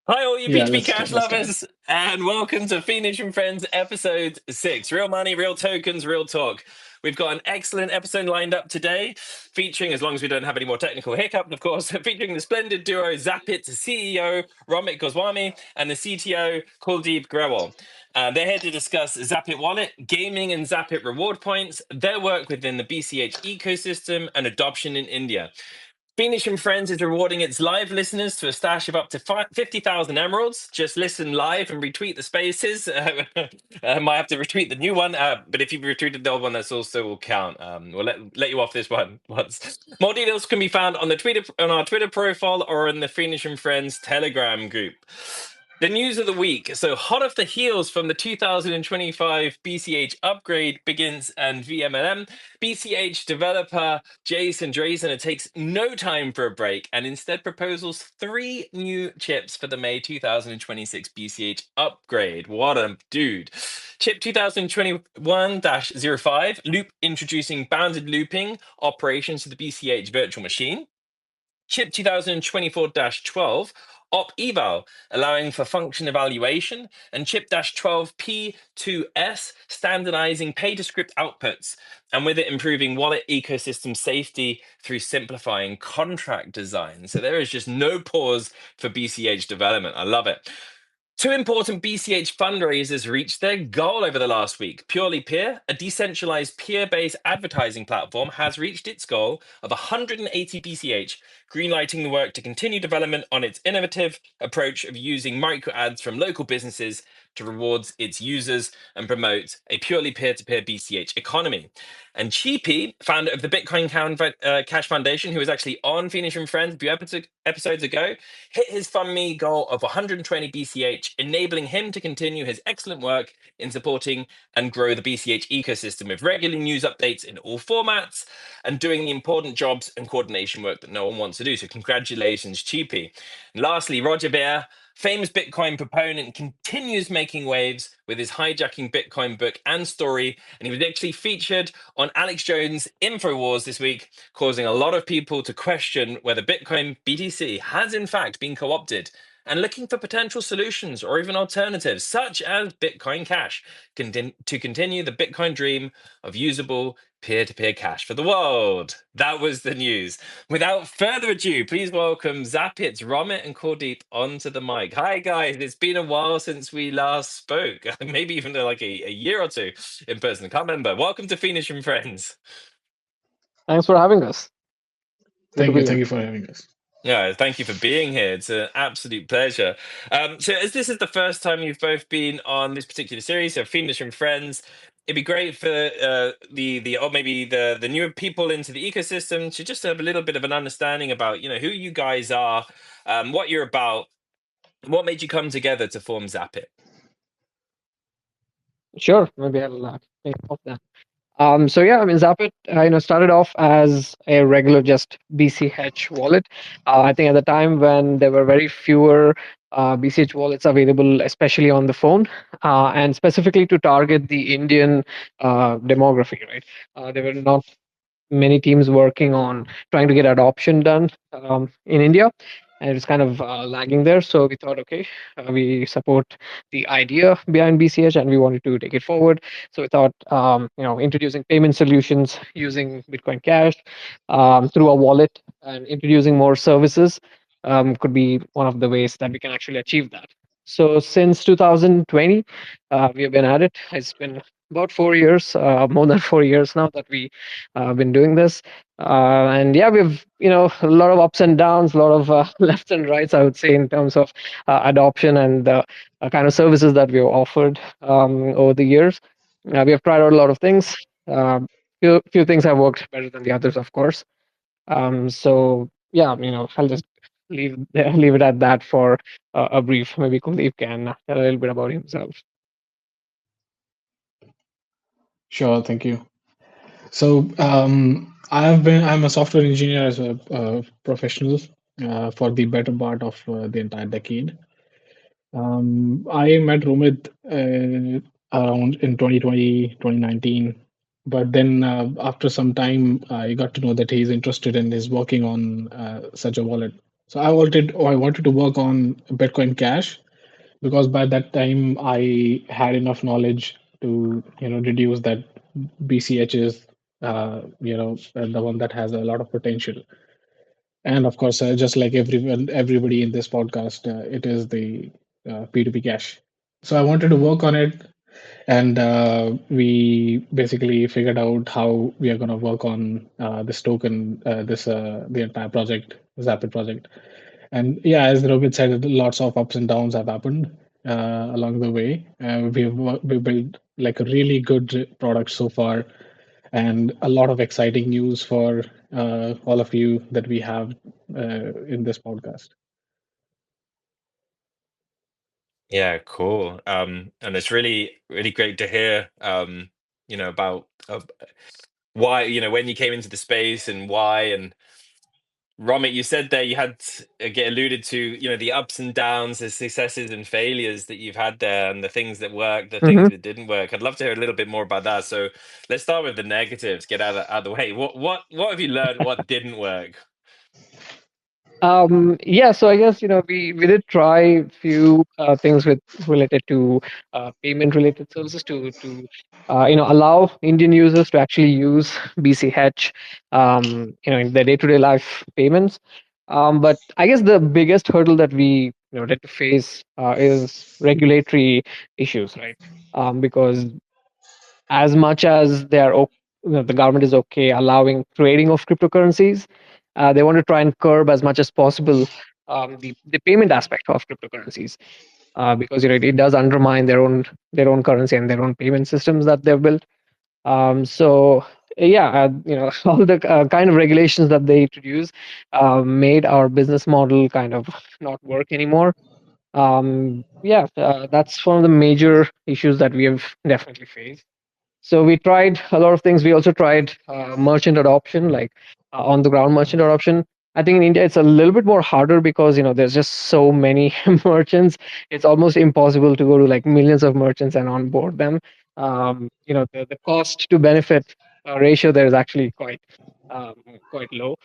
Hi, all you Yeah, P2P cash let's start. lovers, and welcome to Fiendish Friends episode 6. Real money, real tokens, real talk. We've got an excellent episode lined up today, featuring, as long as we don't have any more technical hiccup, of course, featuring the splendid duo Zapit CEO Romit Goswami and the CTO Kuldeep Grewal. They're here to discuss Zapit Wallet, gaming and Zapit Reward Points, their work within the BCH ecosystem, and adoption in India. Fiendish and Friends is rewarding its live listeners to a stash of up to 50,000 emeralds. Just listen live and retweet the spaces. Might have to retweet the new one, but if you've retweeted the old one, that's also will count. We'll let you off this one once. More details can be found on our Twitter profile or in the Fiendish and Friends Telegram group. The news of the week. So, hot off the heels from the 2025 BCH upgrade begins and VMLM, BCH developer Jason Drazen takes no time for a break and instead proposes 3 new chips for the May 2026 BCH upgrade. What a dude. Chip 2021-05, loop introducing bounded looping operations to the BCH virtual machine. Chip 2024-12, op eval, allowing for function evaluation, and chip 12P2S, standardizing pay to script outputs, and with it improving wallet ecosystem safety through simplifying contract design. So there is just no pause for BCH development. I love it. 2 important BCH fundraisers reached their goal over the last week. Purely Peer, a decentralized peer-based advertising platform, has reached its goal of 180 BCH, greenlighting the work to continue development on its innovative approach of using micro ads from local businesses to reward its users and promote a purely peer-to-peer BCH economy. And Cheapy, founder of the Bitcoin Cash Foundation, who was actually on Fiendish and Friends a few episodes ago, hit his FundMe goal of 120 BCH, enabling him to continue his excellent work in supporting and grow the BCH ecosystem with regular news updates in all formats and doing the important jobs and coordination work that no one wants to do. So congratulations, Cheapy. And lastly, Roger Bear, famous Bitcoin proponent, continues making waves with his hijacking Bitcoin book and story. And he was actually featured on Alex Jones' InfoWars this week, causing a lot of people to question whether Bitcoin BTC has in fact been co-opted and looking for potential solutions or even alternatives, such as Bitcoin Cash, to continue the Bitcoin dream of usable peer-to-peer cash for the world. That was the news. Without further ado, please welcome Zapit, Romit, and Kuldeep onto the mic. Hi, guys. It's been a while since we last spoke, maybe even like a year or two in person. I can't remember. Welcome to Fiendish and Friends. Thanks for having us. Good to be Thank here. you for having us. Yeah, thank you for being here. It's an absolute pleasure. So, as this is the first time you've both been on this particular series of Fiendish and Friends, it'd be great for the or maybe the newer people into the ecosystem to just have a little bit of an understanding about who you guys are, what you're about, what made you come together to form Zapit. Sure, maybe I'll take off that. So yeah, I mean, Zapit, started off as a regular just BCH wallet. I think at the time when there were very fewer BCH wallets available, especially on the phone, and specifically to target the Indian demography, right? There were not many teams working on trying to get adoption done in India, and it's kind of lagging there. So we thought, okay, we support the idea behind BCH, and we wanted to take it forward. So we thought, introducing payment solutions using Bitcoin Cash through a wallet and introducing more services could be one of the ways that we can actually achieve that. So since 2020, we have been at it. It's been about 4 years, more than 4 years now that we been doing this. And yeah, we've a lot of ups and downs, a lot of lefts and rights, I would say, in terms of adoption and the kind of services that we've offered over the years. We have tried out a lot of things. Few things have worked better than the others, of course. So yeah, I'll just leave it at that for a brief. Maybe Kuldeep can tell a little bit about himself. Sure, thank you. So I'm a software engineer as a professional for the better part of the entire decade. I met Romit around in 2020, 2019. But then after some time, I got to know that he's interested and is working on such a wallet. So I wanted to work on Bitcoin Cash because by that time I had enough knowledge to deduce that BCH is the one that has a lot of potential. And of course, just like everybody in this podcast, it is the P2P Cash. So I wanted to work on it, and we basically figured out how we are going to work on this token, the entire project, Zapit project. And yeah, as Robit said, lots of ups and downs have happened along the way. We built like a really good product so far, and a lot of exciting news for all of you that we have in this podcast. Yeah, cool. And it's really, really great to hear, about why, when you came into the space and why. And Romit, you said there you had get alluded to, the ups and downs, the successes and failures that you've had there, and the things that worked, the things that didn't work. I'd love to hear a little bit more about that. So let's start with the negatives. Get out of the way. What have you learned? What didn't work? Yeah, so I guess we did try a few things with related to payment related services to allow Indian users to actually use BCH in their day to day life payments. But I guess the biggest hurdle that we had to face is regulatory issues, right? Because as much as the government is okay allowing trading of cryptocurrencies, they want to try and curb as much as possible the payment aspect of cryptocurrencies, because it does undermine their own currency and their own payment systems that they've built. So yeah, all the kind of regulations that they introduce made our business model kind of not work anymore. Yeah, that's one of the major issues that we have definitely faced. So we tried a lot of things. We also tried merchant adoption, like on the ground merchant adoption. I think in India it's a little bit more harder because there's just so many merchants. It's almost impossible to go to like millions of merchants and onboard them. The cost to benefit ratio there is actually um, quite low.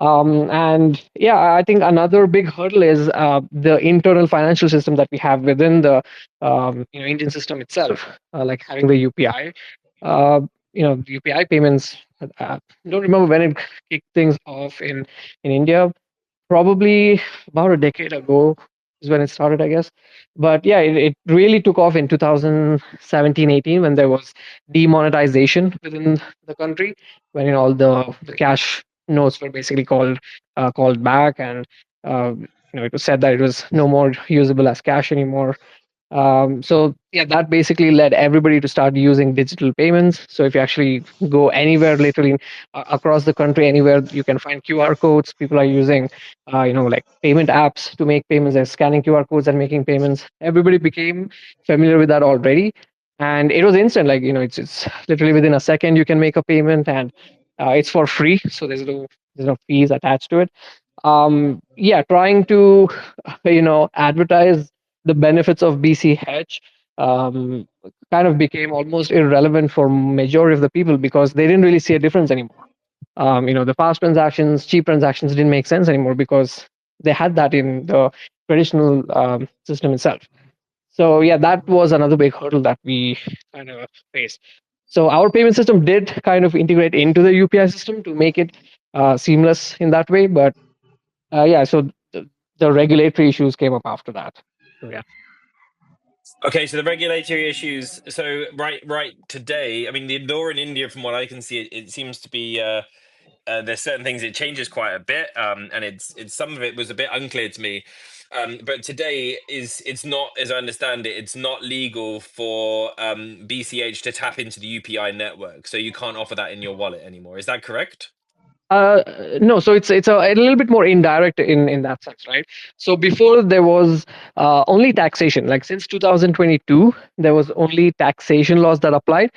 And yeah, I think another big hurdle is the internal financial system that we have within the Indian system itself, like having the UPI. Uh, UPI payments. I don't remember when it kicked things off in India. Probably about a decade ago is when it started, I guess. But yeah, it really took off in 2017, 18 when there was demonetization within the country, when all the cash notes were basically called back, and it was said that it was no more usable as cash anymore. So yeah, that basically led everybody to start using digital payments. So if you actually go anywhere, literally across the country, anywhere you can find QR codes. People are using, like payment apps to make payments. They're scanning QR codes and making payments. Everybody became familiar with that already, and it was instant. Like it's literally within a second you can make a payment, and it's for free. So there's no fees attached to it. Yeah, trying to advertise the benefits of BCH um, kind of became almost irrelevant for majority of the people because they didn't really see a difference anymore. The fast transactions, cheap transactions didn't make sense anymore because they had that in the traditional system itself. So yeah, that was another big hurdle that we kind of faced. So our payment system did kind of integrate into the UPI system to make it seamless in that way, but yeah, so the regulatory issues came up after that. So yeah. Okay, so the regulatory issues. So right today, I mean, the law in India, from what I can see, it seems to be there's certain things it changes quite a bit, and it's some of it was a bit unclear to me. But today it's not, as I understand it, it's not legal for BCH to tap into the UPI network, so you can't offer that in your wallet anymore. Is that correct? Uh, no, so it's a little bit more indirect in that sense, right? So before there was only taxation. Like since 2022, there was only taxation laws that applied,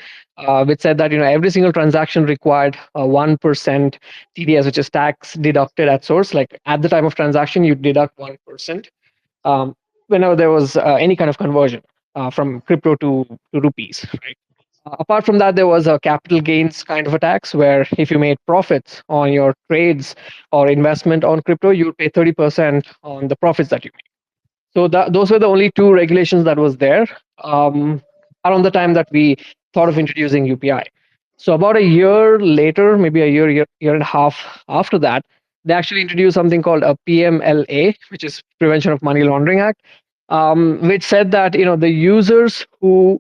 which said that every single transaction required 1% TDS, which is tax deducted at source. Like at the time of transaction, you deduct 1% whenever there was any kind of conversion from crypto to rupees, right? Apart from that, there was a capital gains kind of a tax where if you made profits on your trades or investment on crypto, you would pay 30% on the profits that you made. So those were the only two regulations that was there around the time that we thought of introducing UPI. So about a year later, maybe a year and a half after that, they actually introduced something called a PMLA, which is Prevention of Money Laundering Act, which said that the users who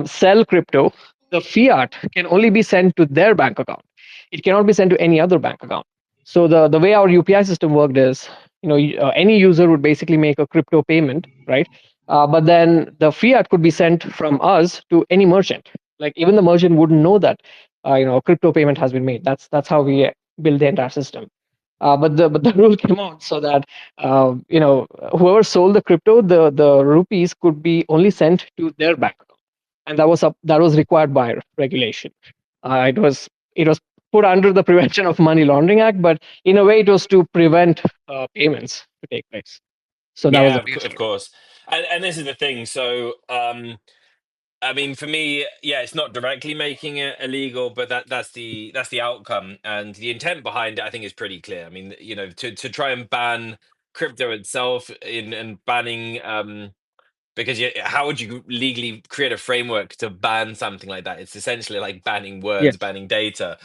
sell crypto, the fiat can only be sent to their bank account. It cannot be sent to any other bank account. So the way our UPI system worked is, any user would basically make a crypto payment, right? But then the fiat could be sent from us to any merchant. Like even the merchant wouldn't know that, a crypto payment has been made. That's how we build the entire system. But the rule came out so that whoever sold the crypto, the rupees could be only sent to their bank account, and that was required by regulation. It was put under the Prevention of Money Laundering Act, but in a way, it was to prevent payments to take place. So that was Yeah, the of reason. course. And this is the thing. So, I mean, for me, yeah, it's not directly making it illegal, but that's the outcome, and the intent behind it, I think, is pretty clear. I mean, to try and ban crypto itself in and banning because how would you legally create a framework to ban something like that? It's essentially like banning words, Yes. banning data.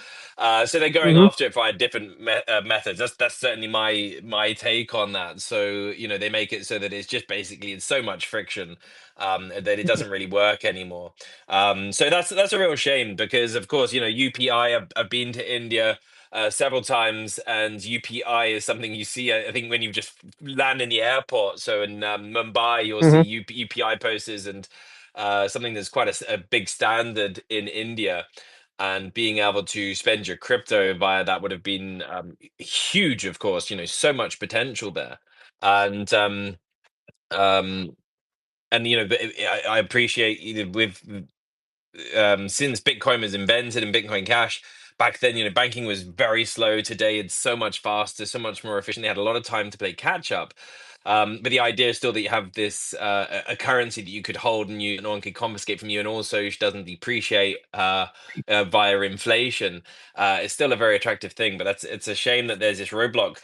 So they're going Hmm. after it via different methods. That's certainly my take on that. So they make it so that it's so much friction that it doesn't really work anymore. So that's a real shame because of course UPI. I've been to India several times, and UPI is something you see. I think when you just land in the airport. So in Mumbai, you'll see Hmm. UPI posters, and something that's quite a big standard in India. And being able to spend your crypto via that would have been huge. Of course, so much potential there, and um, I appreciate with since Bitcoin was invented and Bitcoin Cash, back then, banking was very slow. Today, it's so much faster, so much more efficient. They had a lot of time to play catch up. But the idea is still that you have this a currency that you could hold and no one could confiscate from you, and also doesn't depreciate via inflation. It's still a very attractive thing, but it's a shame that there's this roadblock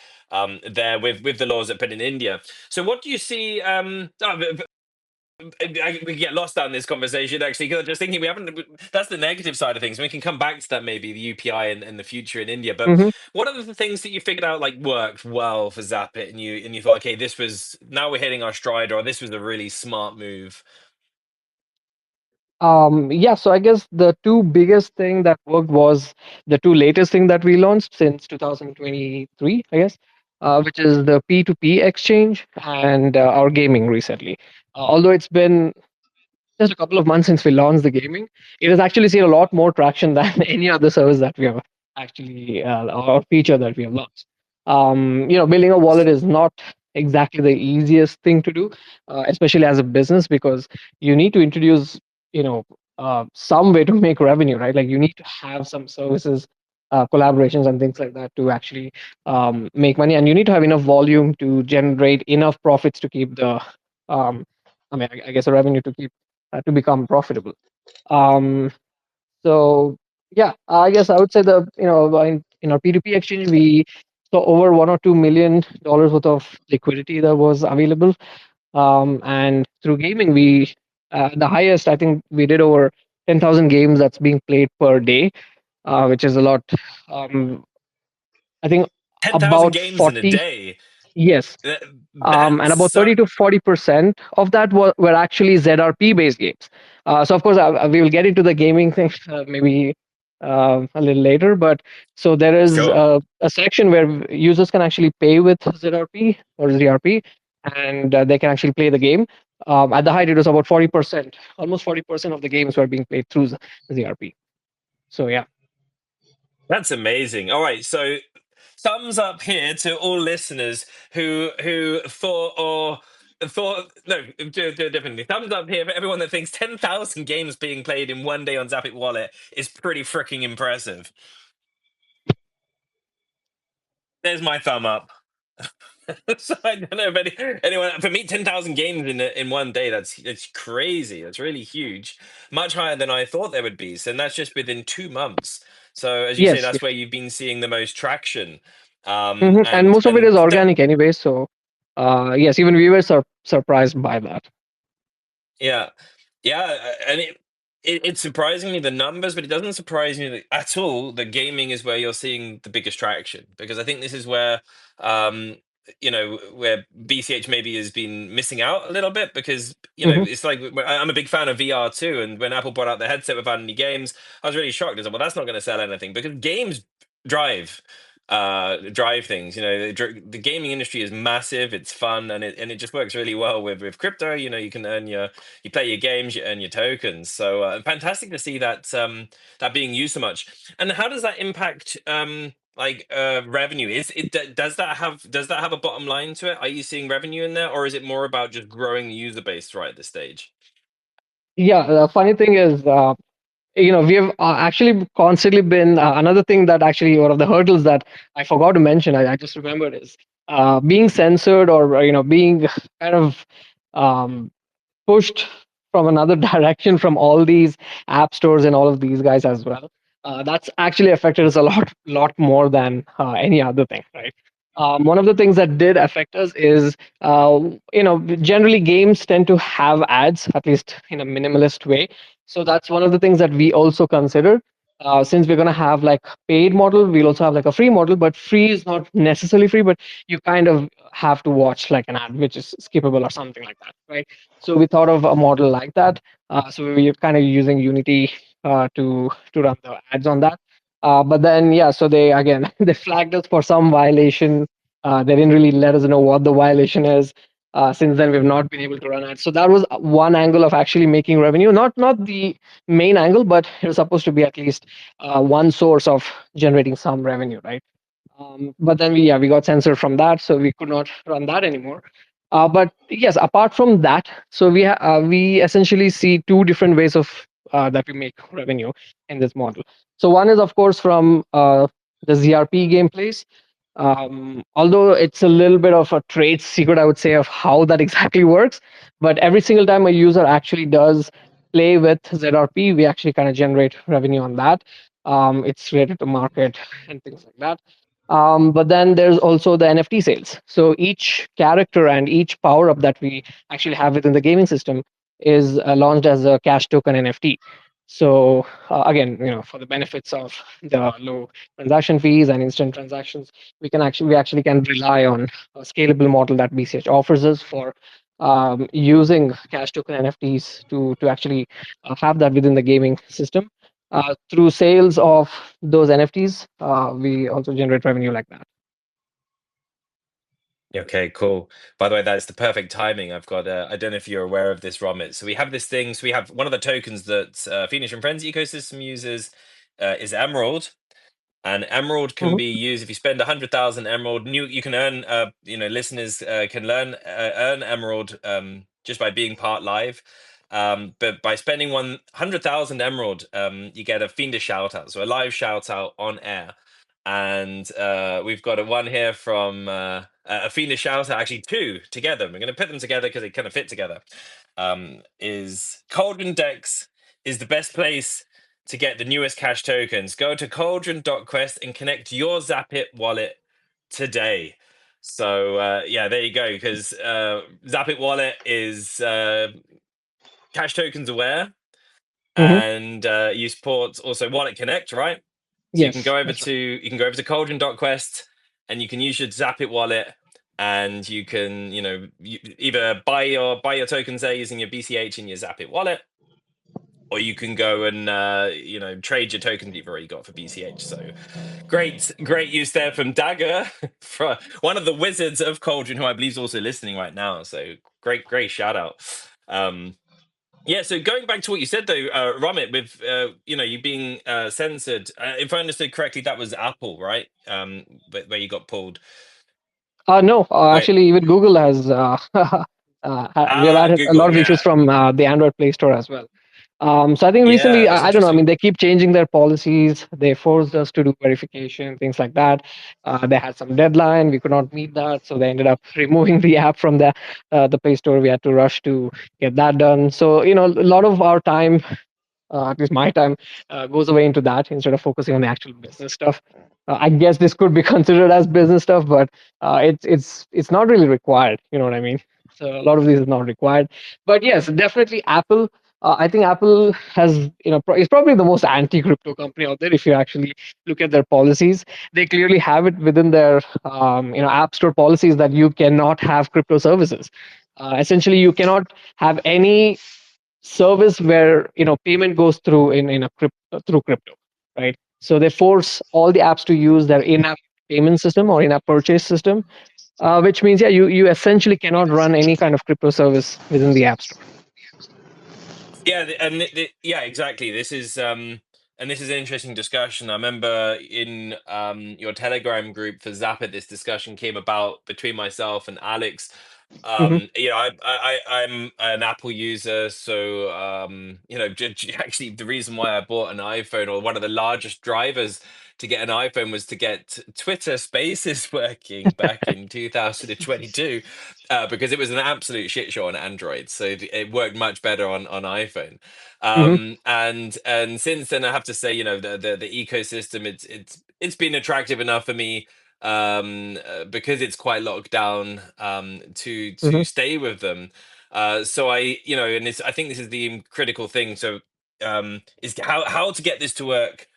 there with the laws that put in India. So, what do you see? We get lost out in this conversation actually because I'm just thinking we haven't. That's the negative side of things. We can come back to that maybe the UPI and the future in India. But Hmm. what are the things that you figured out like worked well for Zapit and you thought, okay, this was now we're hitting our stride, or this was a really smart move. Yeah, so I guess the two biggest thing that worked was the two latest thing that we launched since 2023, I guess, which is the P2P exchange and our gaming recently. Although it's been just a couple of months since we launched the gaming, it has actually seen a lot more traction than any other service that we have actually or feature that we have launched. Building a wallet is not exactly the easiest thing to do, especially as a business, because you need to introduce, some way to make revenue, right? Like you need to have some services, collaborations, and things like that to actually make money, and you need to have enough volume to generate enough profits to keep the, um, I guess, the revenue to keep to become profitable. Um, so yeah, I guess I would say in our P2P exchange we saw over $1 or $2 million worth of liquidity that was available. And through gaming, we the highest I think we did over 10,000 games that's being played per day, which is a lot. Um, I think 10,000 about games in a 40. day. Yes. And That's about so 30 to 40% of that were actually ZRP based games. So of course we will get into the gaming thing maybe a little later, but so there is sure. a section where users can actually pay with ZRP or ZRP, and they can actually play the game. At the height it was about 40%, almost 40% of the games were being played through ZRP. So yeah. That's amazing. All right, so thumbs up here to all listeners who thought no, do it differently. Thumbs up here for everyone that thinks 10,000 games being played in one day on Zapit Wallet is pretty freaking impressive. There's my thumb up. So I don't know if anyone. For me, 10,000 games in one day. It's crazy. That's really huge. Much higher than I thought there would be. So and that's just within 2 months. So as you say, Yes, that's yes. where you've been seeing the most traction. And most of it And is that, organic anyway. So, yes, even we were surprised by that. yeah, yeah, and it's surprising me the numbers, but it doesn't surprise me at all that gaming is where you're seeing the biggest traction, because I think this is where um where BCH maybe has been missing out a little bit, because Hmm. it's like I'm a big fan of VR too, and when Apple brought out the headset without any games, I was really shocked. I was like, well, that's not going to sell anything, because games drive drive things. The gaming industry is massive, it's fun, and it just works really well with crypto. You can earn you play your games, you earn your tokens. So fantastic to see that that being used so much. And how does that impact revenue? Does that have a bottom line to it? Are you seeing revenue in there, or is it more about just growing the user base right at this stage? Yeah, the funny thing is, we have actually constantly been another thing that actually one of the hurdles that I forgot to mention. I just remembered is being censored, or being kind of um, pushed from another direction from all these app stores and all of these guys as well. That's actually affected us a lot more than any other thing, right? One of the things that did affect us is, generally games tend to have ads, at least in a minimalist way. So that's one of the things that we also consider. Since we're going to have like paid model, we'll also have like a free model, but free is not necessarily free, but you kind of have to watch like an ad, which is skippable or something like that, right? So we thought of a model like that. So we were kind of using Unity to run the ads on that. But then, yeah, so they again they flagged us for some violation. They didn't really let us know what the violation is. Since then, we've not been able to run ads. So that was one angle of actually making revenue. Not the main angle, but it was supposed to be at least one source of generating some revenue, right? But then we got censored from that, so we could not run that anymore. But yes, apart from that, so we essentially see two different ways of that we make revenue in this model. So one is of course from the ZRP gameplays. Although it's a little bit of a trade secret, I would say, of how that exactly works. But every single time a user actually does play with ZRP, we actually kind of generate revenue on that. It's related to market and things like that. But then there's also the NFT sales. So each character and each power up that we actually have within the gaming system is launched as a cash token NFT. So again, for the benefits of the low transaction fees and instant transactions, we actually can rely on a scalable model that BCH offers us for using cash token NFTs to actually have that within the gaming system. Through sales of those NFTs, we also generate revenue like that. Okay, cool. By the way, that's the perfect timing. I've got, I don't know if you're aware of this, Romit. So we have this thing. So we have one of the tokens that Fiendish and Friends ecosystem uses is Emerald. And Emerald can Mhm. be used if you spend 100,000 Emerald. You can earn, listeners can earn Emerald just by being part live. But by spending 100,000 Emerald, you get a Fiendish shout out. So a live shout out on air. And we've got a one here from a Fiendish shout out, actually two together. We're going to put them together because they kind of fit together. Is Cauldron Dex is the best place to get the newest cash tokens. Go to cauldron.quest and connect your Zapit wallet today. So yeah, there you go. Because Zapit wallet is cash tokens aware, Mhm. and you support also Wallet Connect, right? So Yes, that's right. you can go over to cauldron.quest and you can use your Zapit wallet, and you can either buy your tokens there using your BCH in your Zapit wallet, or you can go and trade your tokens you've already got for BCH. So great use there from Dagger, for one of the wizards of Cauldron, who I believe is also listening right now. So great shout out. Yeah, so going back to what you said though, Romit, with you being censored, if I understood correctly, that was Apple, right? Where you got pulled. No, Wait, actually, even Google has we have had a lot Google, of issues yeah. from the Android Play Store as well. So I think Yeah, recently, that's I don't know. I interesting. mean, they keep changing their policies. They forced us to do verification, things like that. They had some deadline. We could not meet that, so they ended up removing the app from the Play Store. We had to rush to get that done. So a lot of our time, at least my time, goes away into that instead of focusing on the actual business stuff. I guess this could be considered as business stuff, but it's not really required. You know what I mean? So a lot of this is not required. But yes, definitely Apple. I think Apple has, is probably the most anti-crypto company out there. If you actually look at their policies, they clearly have it within their, App Store policies that you cannot have crypto services. Essentially, you cannot have any service where payment goes through in a through crypto, right? So they force all the apps to use their in-app payment system or in-app purchase system, which means you essentially cannot run any kind of crypto service within the app store. Yeah, yeah, exactly. And this is an interesting discussion. I remember in your Telegram group for Zapit, this discussion came about between myself and Alex. Hmm. I'm an Apple user, so actually the reason why I bought an iPhone, or one of the largest drivers to get an iPhone, was to get Twitter Spaces working back in 2022, because it was an absolute shit show on Android. So it worked much better on iPhone. Hmm. And since then, I have to say, the ecosystem, it's been attractive enough for me, because it's quite locked down, to Hmm. stay with them. So and I think this is the critical thing. So is how to get this to work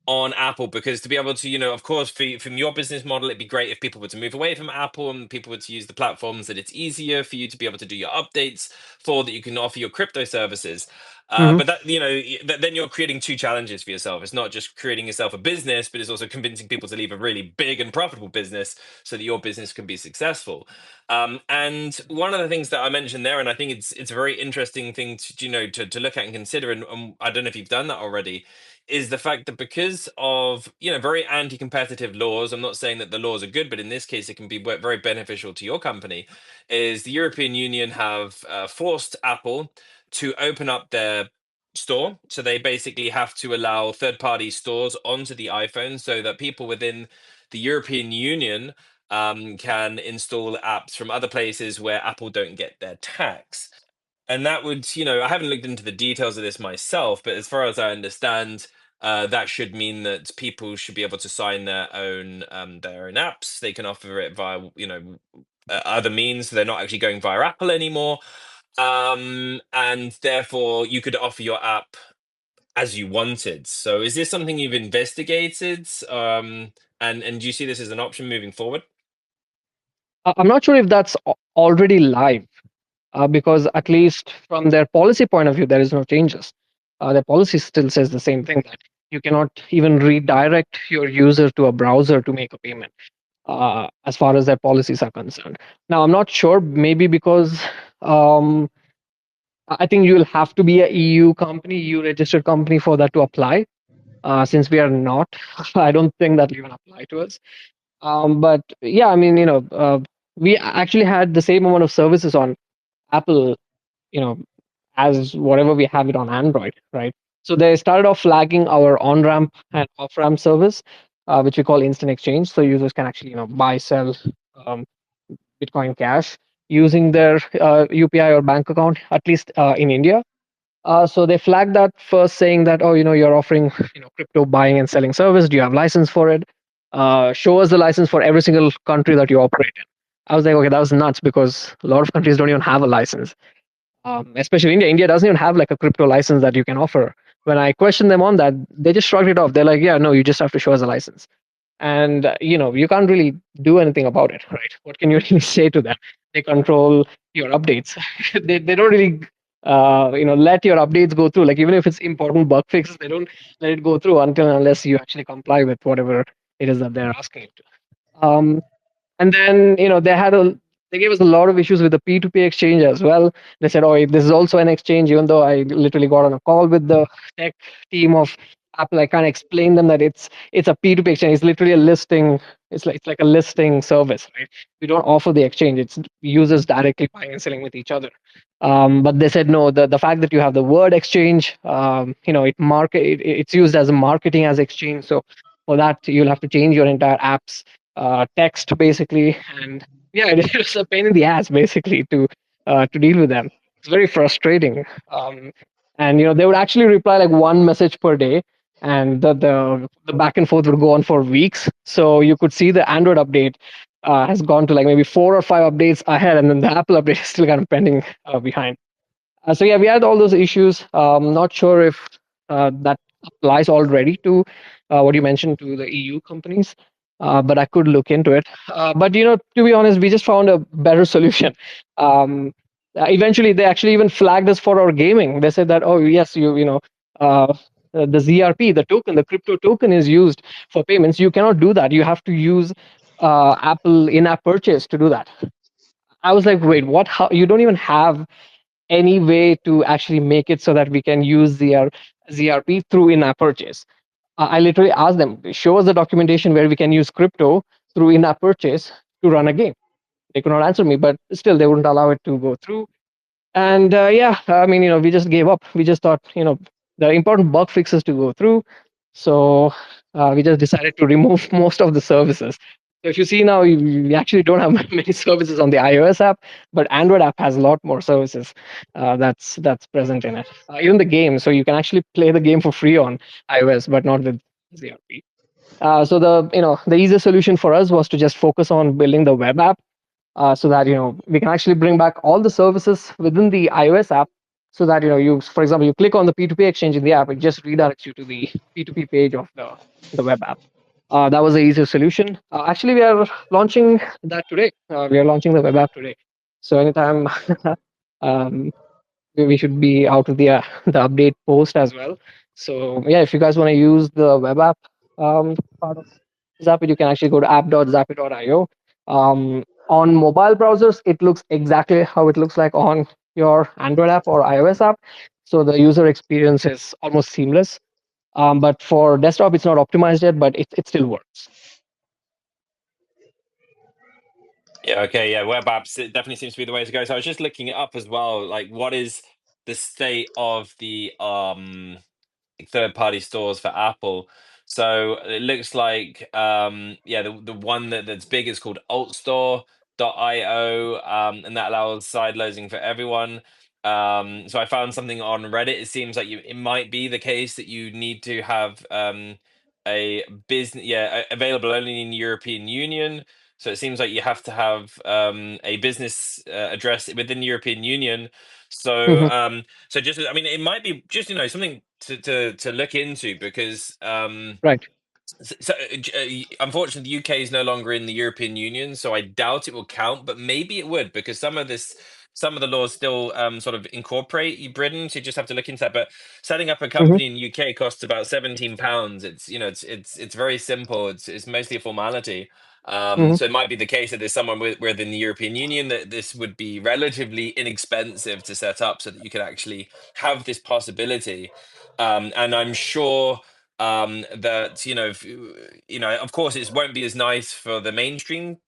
on Apple, because to be able to, of course, from your business model, it'd be great if people were to move away from Apple and people were to use the platforms, that it's easier for you to be able to do your updates, for that you can offer your crypto services. Hmm. But that, then you're creating two challenges for yourself. It's not just creating yourself a business, but it's also convincing people to leave a really big and profitable business so that your business can be successful. And one of the things that I mentioned there, and I think it's a very interesting thing to, to look at and consider, and I don't know if you've done that already, is the fact that because of very anti-competitive laws, I'm not saying that the laws are good, but in this case it can be very beneficial to your company, is the European Union have forced Apple to open up their store. So they basically have to allow third-party stores onto the iPhone, so that people within the European Union can install apps from other places where Apple don't get their tax. And that would, I haven't looked into the details of this myself, but as far as I understand, that should mean that people should be able to sign their own apps. They can offer it via, other means. So they're not actually going via Apple anymore, and therefore you could offer your app as you wanted. So is this something you've investigated? And do you see this as an option moving forward? I'm not sure if that's already live, because at least from their policy point of view, there is no changes. Their policy still says the same thing, that you cannot even redirect your user to a browser to make a payment, as far as their policies are concerned. Now, I'm not sure, maybe because um, I think you will have to be a EU company, EU registered company for that to apply. Since we are not, I don't think that will even apply to us. But yeah, I mean, we actually had the same amount of services on Apple, you know, as whatever we have it on Android, right? So they started off flagging our on ramp and off ramp service, which we call instant exchange. So users can actually, buy, sell um, Bitcoin Cash using their UPI or bank account, at least in India. So they flagged that first, saying that, oh, you're offering, crypto buying and selling service. Do you have license for it? Show us the license for every single country that you operate in. I was like, okay, that was nuts, because a lot of countries don't even have a license. Especially India. India doesn't even have like a crypto license that you can offer. When I questioned them on that, they just shrugged it off. They're like, yeah, no, you just have to show us a license. And you can't really do anything about it, right? What can you really say to them? They control your updates. They don't really let your updates go through. Like, even if it's important bug fixes, they don't let it go through until unless you actually comply with whatever it is that they're asking you to. And then they gave us a lot of issues with the P2P exchange as well. They said, oh, this is also an exchange, even though I literally got on a call with the tech team of Apple. I can't explain them that it's a P2P exchange. It's literally a listing It's like a listing service, right? We don't offer the exchange. It's users directly buying and selling with each other. But they said no. The fact that you have the word exchange, it's used as a marketing as exchange. So for that, you'll have to change your entire app's text basically, and yeah, it was a pain in the ass basically to deal with them. It's very frustrating. And they would actually reply like one message per day, and the back and forth would go on for weeks. So you could see the Android update has gone to like maybe 4 or 5 updates ahead, and then the Apple update is still kind of pending behind. So yeah, we had all those issues. Not sure if that applies already to what you mentioned to the EU companies, but I could look into it. But to be honest, we just found a better solution. Eventually, they actually even flagged us for our gaming. They said that, oh yes, the ZRP, the token, the crypto token is used for payments. You cannot do that. You have to use Apple in-app purchase to do that. I was like, wait, what? How? You don't even have any way to actually make it so that we can use ZRP through in-app purchase. I literally asked them, show us the documentation where we can use crypto through in-app purchase to run a game. They could not answer me, but still they wouldn't allow it to go through. And yeah, I mean, we just gave up. We just thought, the important bug fixes to go through. So we just decided to remove most of the services. So if you see now, we actually don't have many services on the iOS app, but Android app has a lot more services that's present in it. Even the game, so you can actually play the game for free on iOS, but not with ZRP. So the easiest solution for us was to just focus on building the web app, so that we can actually bring back all the services within the iOS app, so that you, for example, you click on the P2P exchange in the app, it just redirects you to the P2P page of the web app. That was the easiest solution. Actually, we are launching that today. We are launching the web app today. So anytime um, we should be out of the update post as well. So yeah, if you guys want to use the web app part of Zapit, you can actually go to app.zapit.io. On mobile browsers, it looks exactly how it looks like on your Android app or iOS app. So the user experience is almost seamless. But for desktop, it's not optimized yet, but it still works. Yeah, okay, yeah, web apps, it definitely seems to be the way to go. So I was just looking it up as well, like what is the state of the third-party stores for Apple. So it looks like yeah, the one that's big is called altstore.io, and that allows side loading for everyone. So I found something on Reddit. It seems like it might be the case that you need to have a business, yeah, available only in the European Union. So it seems like you have to have a business address within the European Union. So Mhm. so just, I mean, it might be just something to look into, because Right. so, unfortunately, the UK is no longer in the European Union, so I doubt it will count. But maybe it would, because some of the laws still sort of incorporate Britain. So you just have to look into that. But setting up a Mhm. company in the UK costs about £17. It's it's very simple. It's mostly a formality. Mhm. So it might be the case that there's someone within the European Union that this would be relatively inexpensive to set up, so that you could actually have this possibility. And I'm sure that if, of course it won't be as nice for the mainstream.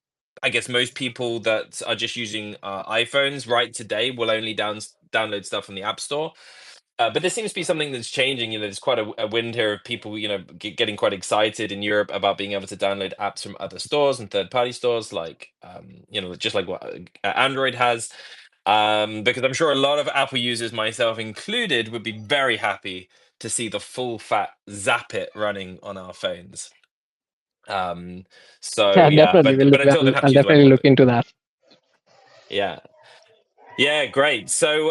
I guess most people that are just using iPhones right today will only download stuff from the App Store. But there seems to be something that's changing. There's quite a wind here of people, getting quite excited in Europe about being able to download apps from other stores and third-party stores, like, just like what Android has. Because I'm sure a lot of Apple users, myself included, would be very happy to see the full fat Zapit running on our phones. So Yeah, yeah, definitely. but until then, have I'll to use the web definitely app. look into that. Yeah, yeah, great. So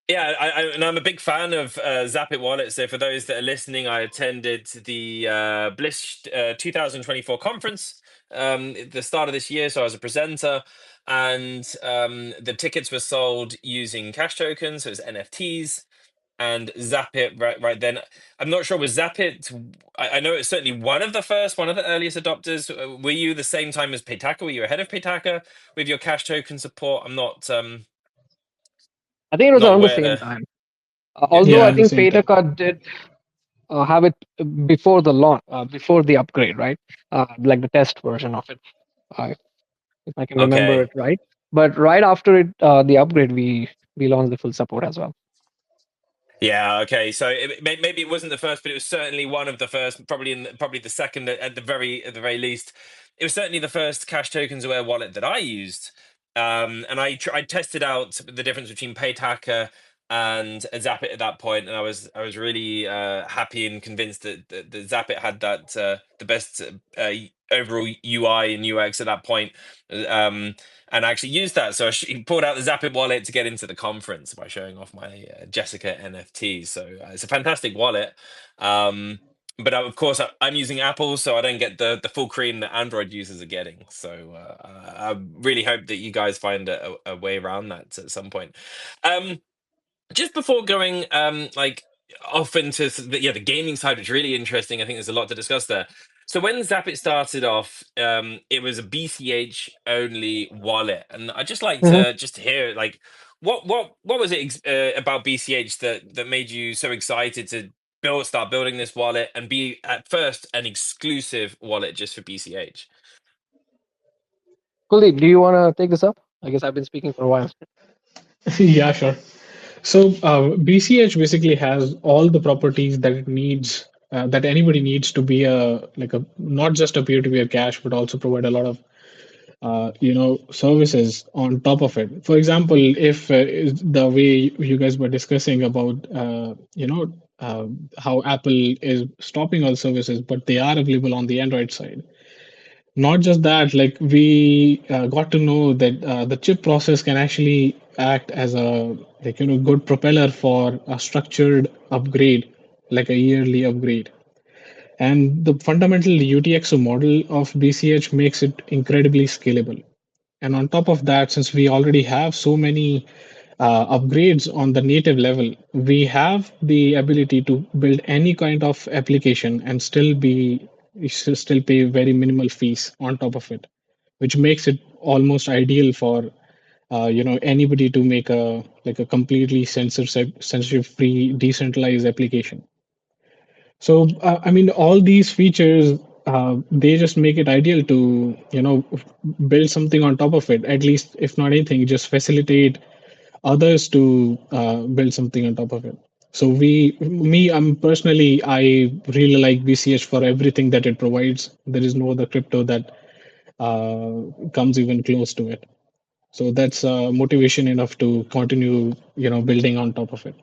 yeah, and I'm a big fan of Zapit Wallet. So for those that are listening, I attended the Bliss 2024 conference at the start of this year. So I was a presenter, and the tickets were sold using cash tokens, so it was NFTs. And Zapit, right then, I'm not sure, was Zapit, I know it's certainly one of the earliest adopters. Were you the same time as Paytaka? Were you ahead of Paytaka with your cash token support? I'm I think it was not around the aware same there. time. Yeah, Although Yeah, I at the think same time. Paytaka did have it before the launch, before the upgrade, right? Like the test version of it, uh, if I can remember Okay. it right. But right after it, the upgrade, we launched the full support as well. Yeah. Okay. So maybe it wasn't the first, but it was certainly one of the first. Probably the second at the very least. It was certainly the first cash tokens aware wallet that I used. And I tested out the difference between Paytaker and Zapit at that point, and I was really happy and convinced that Zapit had the best overall UI and UX at that point. And I actually used that. So pulled out the Zapit wallet to get into the conference by showing off my Jessica NFT. So it's a fantastic wallet. But of course, I'm using Apple, so I don't get the full cream that Android users are getting. So I really hope that you guys find a way around that at some point. Just before going like off into the gaming side, which is really interesting. I think there's a lot to discuss there. So when Zapit started off, it was a BCH only wallet, and I'd just like Mhm. to hear like what was it about BCH that made you so excited to start building this wallet and be at first an exclusive wallet just for BCH? Kuldeep, do you want to take this up? I guess I've been speaking for a while. Yeah, sure. So BCH basically has all the properties that it needs, that anybody needs to be a not just a peer-to-peer cash, but also provide a lot of services on top of it. For example, if is the way you guys were discussing about how Apple is stopping all services, but they are available on the Android side. Not just that, like we got to know that the chip process can actually act as a good propeller for a structured upgrade, like a yearly upgrade. And the fundamental UTXO model of BCH makes it incredibly scalable. And on top of that, since we already have so many upgrades on the native level, we have the ability to build any kind of application and still pay very minimal fees on top of it, which makes it almost ideal for anybody to make a completely censorship free decentralized application. So, I mean, all these features, they just make it ideal to, build something on top of it. At least, if not anything, just facilitate others to build something on top of it. So I'm personally, I really like BCH for everything that it provides. There is no other crypto that comes even close to it. So that's motivation enough to continue, building on top of it.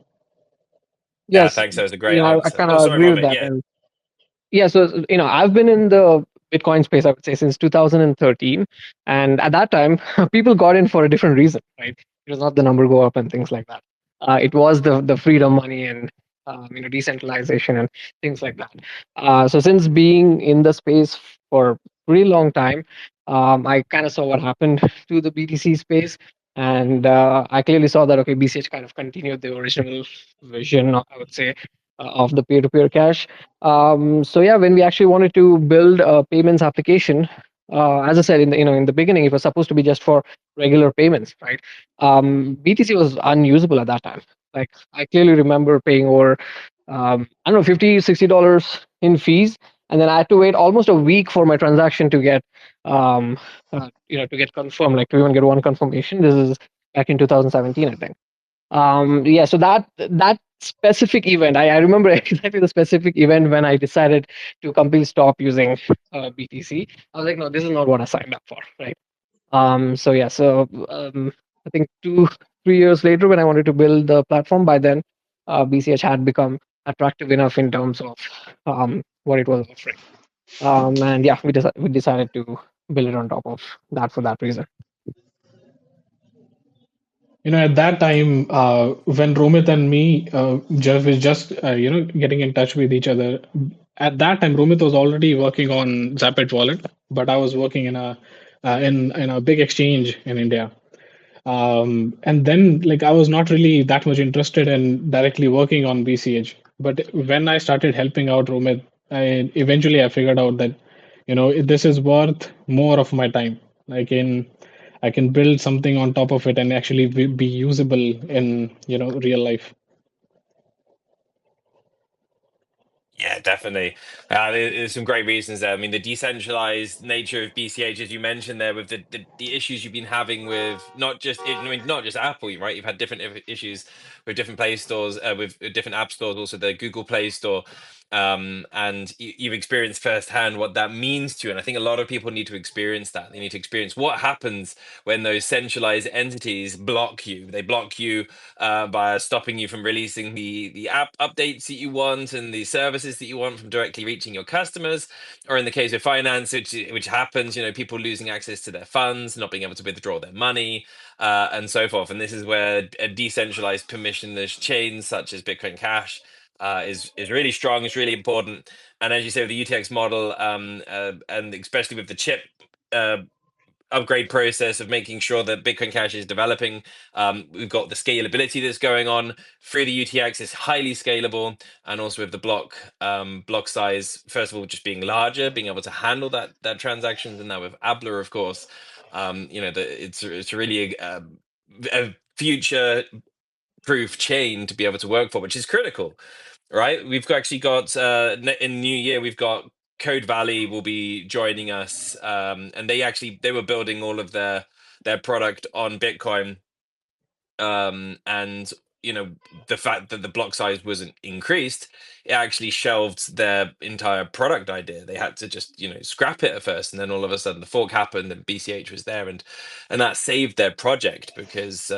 Yeah, Yes, thanks. That was a great I answer. kind Oh, of sorry, agree with Romit. that. Yeah. Yeah, so I've been in the Bitcoin space, I would say, since 2013, and at that time, people got in for a different reason, right? It was not the number go up and things like that. It was the freedom money and decentralization and things like that. So since being in the space for a pretty long time, I kind of saw what happened to the BTC space, and I clearly saw that okay, BCH kind of continued the original vision, I would say, of the peer-to-peer cash. So yeah, when we actually wanted to build a payments application, as I said in the beginning, it was supposed to be just for regular payments, right? BTC was unusable at that time. Like I clearly remember paying over I don't know, $50, $60 in fees, and then I had to wait almost a week for my transaction to get to get confirmed, like to even get one confirmation. This is back in 2017, I think. Yeah, so that specific event, I remember exactly the specific event when I decided to completely stop using BTC. I was like, no, this is not what I signed up for, right? So yeah, so I think 2 3 years later, when I wanted to build the platform, by then BCH had become attractive enough in terms of what it was offering. And yeah, we decided to build it on top of that for that reason. At that time, when Romit and me, Jeff, is just getting in touch with each other. At that time, Romit was already working on Zapit Wallet, but I was working in a big exchange in India. And then, like, I was not really that much interested in directly working on BCH. But when I started helping out Romit, I figured out that this is worth more of my time. Like in I can build something on top of it and actually be usable in real life. Yeah, definitely. There's some great reasons there. I mean, the decentralized nature of BCH, as you mentioned there, with the issues you've been having with not just Apple, right? You've had different issues with different Play stores, with different app stores, also the Google Play Store, and you've experienced firsthand what that means to you. And I think a lot of people need to experience that. They need to experience what happens when those centralized entities block you. They block you by stopping you from releasing the app updates that you want and the services that you want from directly reaching your customers, or in the case of finance, which happens, people losing access to their funds, not being able to withdraw their money, and so forth. And this is where a decentralized permissionless chain such as Bitcoin Cash is really strong. It's really important. And as you say, with the UTX model, and especially with the chip uh, upgrade process of making sure that Bitcoin Cash is developing. We've got the scalability that's going on through the UTX is highly scalable, and also with the block size, first of all, just being larger, being able to handle that transactions, and now with Abler, of course, it's really a future proof chain to be able to work for, which is critical, right? Actually got in New Year, we've got Code Valley will be joining us, and they were building all of their product on Bitcoin, and the fact that the block size wasn't increased, it actually shelved their entire product idea. They had to just scrap it at first, and then all of a sudden the fork happened and BCH was there, and that saved their project because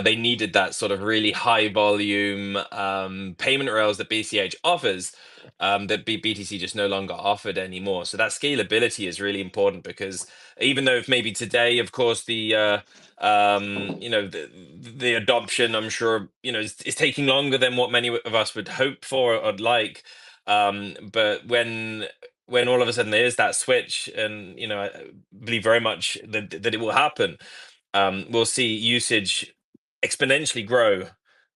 they needed that sort of really high volume payment rails that BCH offers, that BTC just no longer offered anymore. So that scalability is really important, because even though if maybe today, of course, the adoption, I'm sure, is taking longer than what many of us would hope for or like. But when all of a sudden there is that switch, and I believe very much that it will happen, we'll see usage exponentially grow.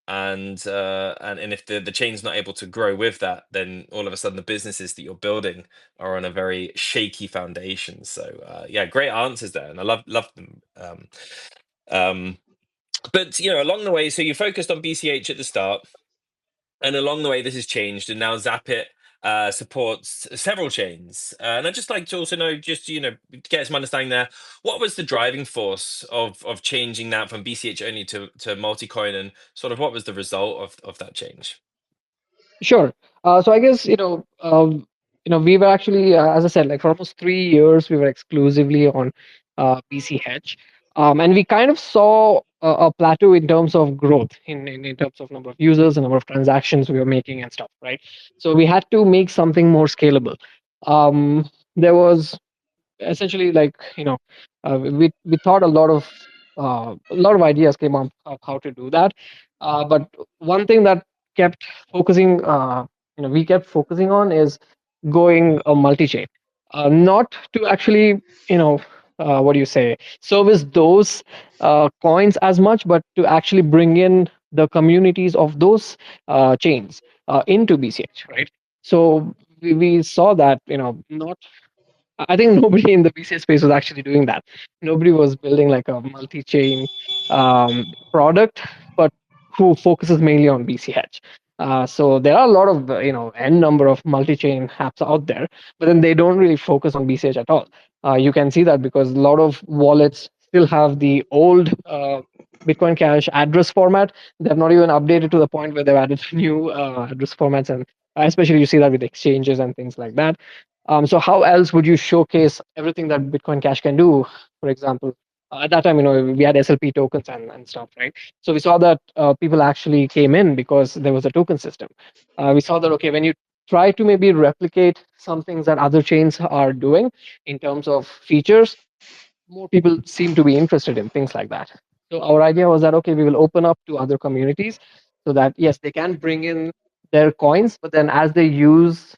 And if the chain's not able to grow with that, then all of a sudden the businesses that you're building are on a very shaky foundation. So yeah, great answers there, and I love them. But along the way, so you focused on BCH at the start, and along the way this has changed, and now Zapit supports several chains. And I'd just like to also know, just to get some understanding there, what was the driving force of changing that from BCH only to Multicoin, and sort of what was the result of that change? Sure. So I guess we were actually, as I said, like for almost 3 years, we were exclusively on BCH, and we kind of saw a plateau in terms of growth, in terms of number of users and number of transactions we were making and stuff, right? So we had to make something more scalable. There was essentially, like, we thought a lot of ideas came up of how to do that, but one thing that kept focusing we kept focusing on is going a multi-chain, not to actually, what do you say, service those coins as much, but to actually bring in the communities of those chains into BCH, right? So we saw that, not I think nobody in the BCS space was actually doing that. Nobody was building like a multi-chain product, but who focuses mainly on BCH. So there are a lot of n number of multi-chain apps out there, but then they don't really focus on BCH at all. You can see that because a lot of wallets still have the old Bitcoin Cash address format. They've not even updated to the point where they've added new address formats, and especially you see that with exchanges and things like that. So how else would you showcase everything that Bitcoin Cash can do? For example, at that time, we had SLP tokens and stuff, right? So we saw that people actually came in because there was a token system. We saw that, okay, when you try to maybe replicate some things that other chains are doing in terms of features, more people seem to be interested in things like that. So our idea was that, okay, we will open up to other communities so that, yes, they can bring in their coins, but then as they use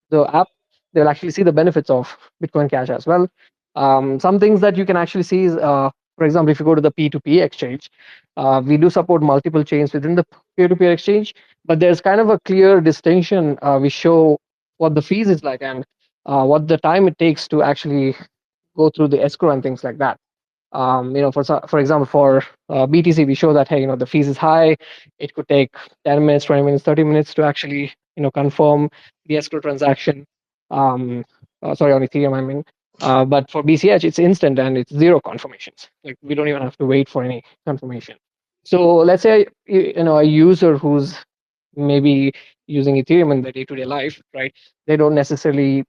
the app, they'll actually see the benefits of Bitcoin Cash as well. Some things that you can actually see is, for example, if you go to the P2P exchange, we do support multiple chains within the peer-to-peer exchange, but there's kind of a clear distinction. We show what the fees is like, and what the time it takes to actually go through the escrow and things like that. For example, for BTC, we show that, hey, the fees is high. It could take 10 minutes, 20 minutes, 30 minutes to actually confirm the escrow transaction. Um, Sorry, on Ethereum, I mean. But for BCH, it's instant and it's zero confirmations. Like we don't even have to wait for any confirmation. So let's say a user who's maybe using Ethereum in their day-to-day life, right? They don't necessarily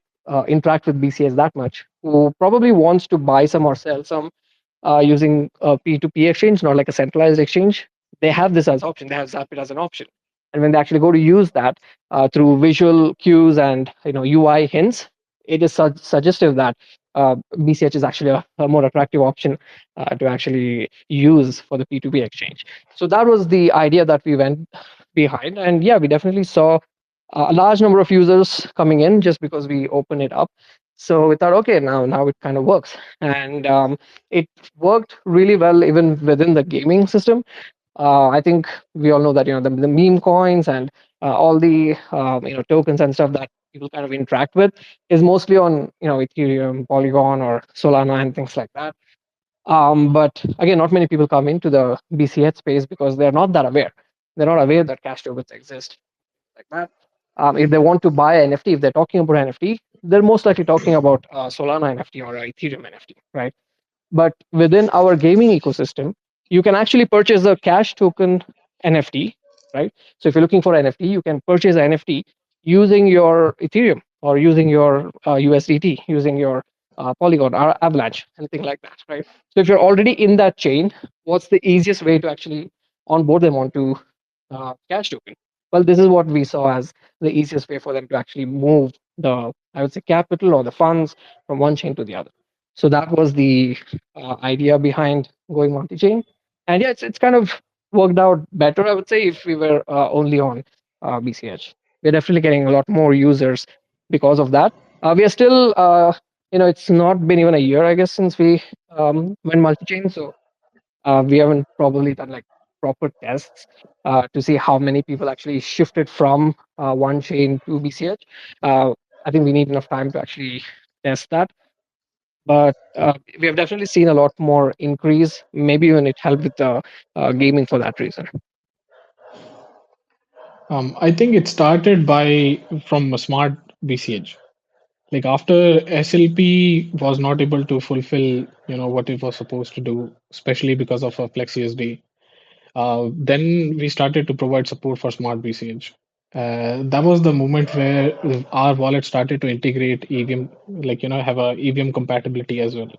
interact with BCH that much. Who probably wants to buy some or sell some using a P2P exchange, not like a centralized exchange. They have this as option. They have Zapit as an option. And when they actually go to use that through visual cues and UI hints, it is suggestive that BCH is actually a more attractive option to actually use for the P2P exchange. So that was the idea that we went behind. And yeah, we definitely saw a large number of users coming in just because we opened it up. So we thought, okay, now it kind of works, and it worked really well even within the gaming system. I think we all know that the meme coins and all the tokens and stuff that people kind of interact with is mostly on Ethereum, Polygon, or Solana and things like that. But again, not many people come into the BCH space because they're not that aware. They're not aware that cash tokens exist like that. If they want to buy an NFT, if they're talking about NFT, they're most likely talking about Solana NFT or Ethereum NFT, right? But within our gaming ecosystem, you can actually purchase a cash token NFT, right? So if you're looking for NFT, you can purchase an NFT using your Ethereum or using your USDT, using your Polygon or Avalanche, anything like that, right? So if you're already in that chain, what's the easiest way to actually onboard them onto cash token? Well, this is what we saw as the easiest way for them to actually move the, I would say, capital or the funds from one chain to the other. So that was the idea behind going multi-chain. And yeah, it's kind of worked out better, I would say, if we were only on BCH. We're definitely getting a lot more users because of that. We are still, it's not been even a year, I guess, since we went multi-chain. So we haven't probably done like proper tests to see how many people actually shifted from one chain to BCH. I think we need enough time to actually test that, but we have definitely seen a lot more increase. Maybe even it helped with the gaming for that reason. I think it started from a smart BCH. Like after SLP was not able to fulfill, what it was supposed to do, especially because of FlexUSD. Then we started to provide support for smart BCH. That was the moment where our wallet started to integrate EVM, like have a EVM compatibility as well.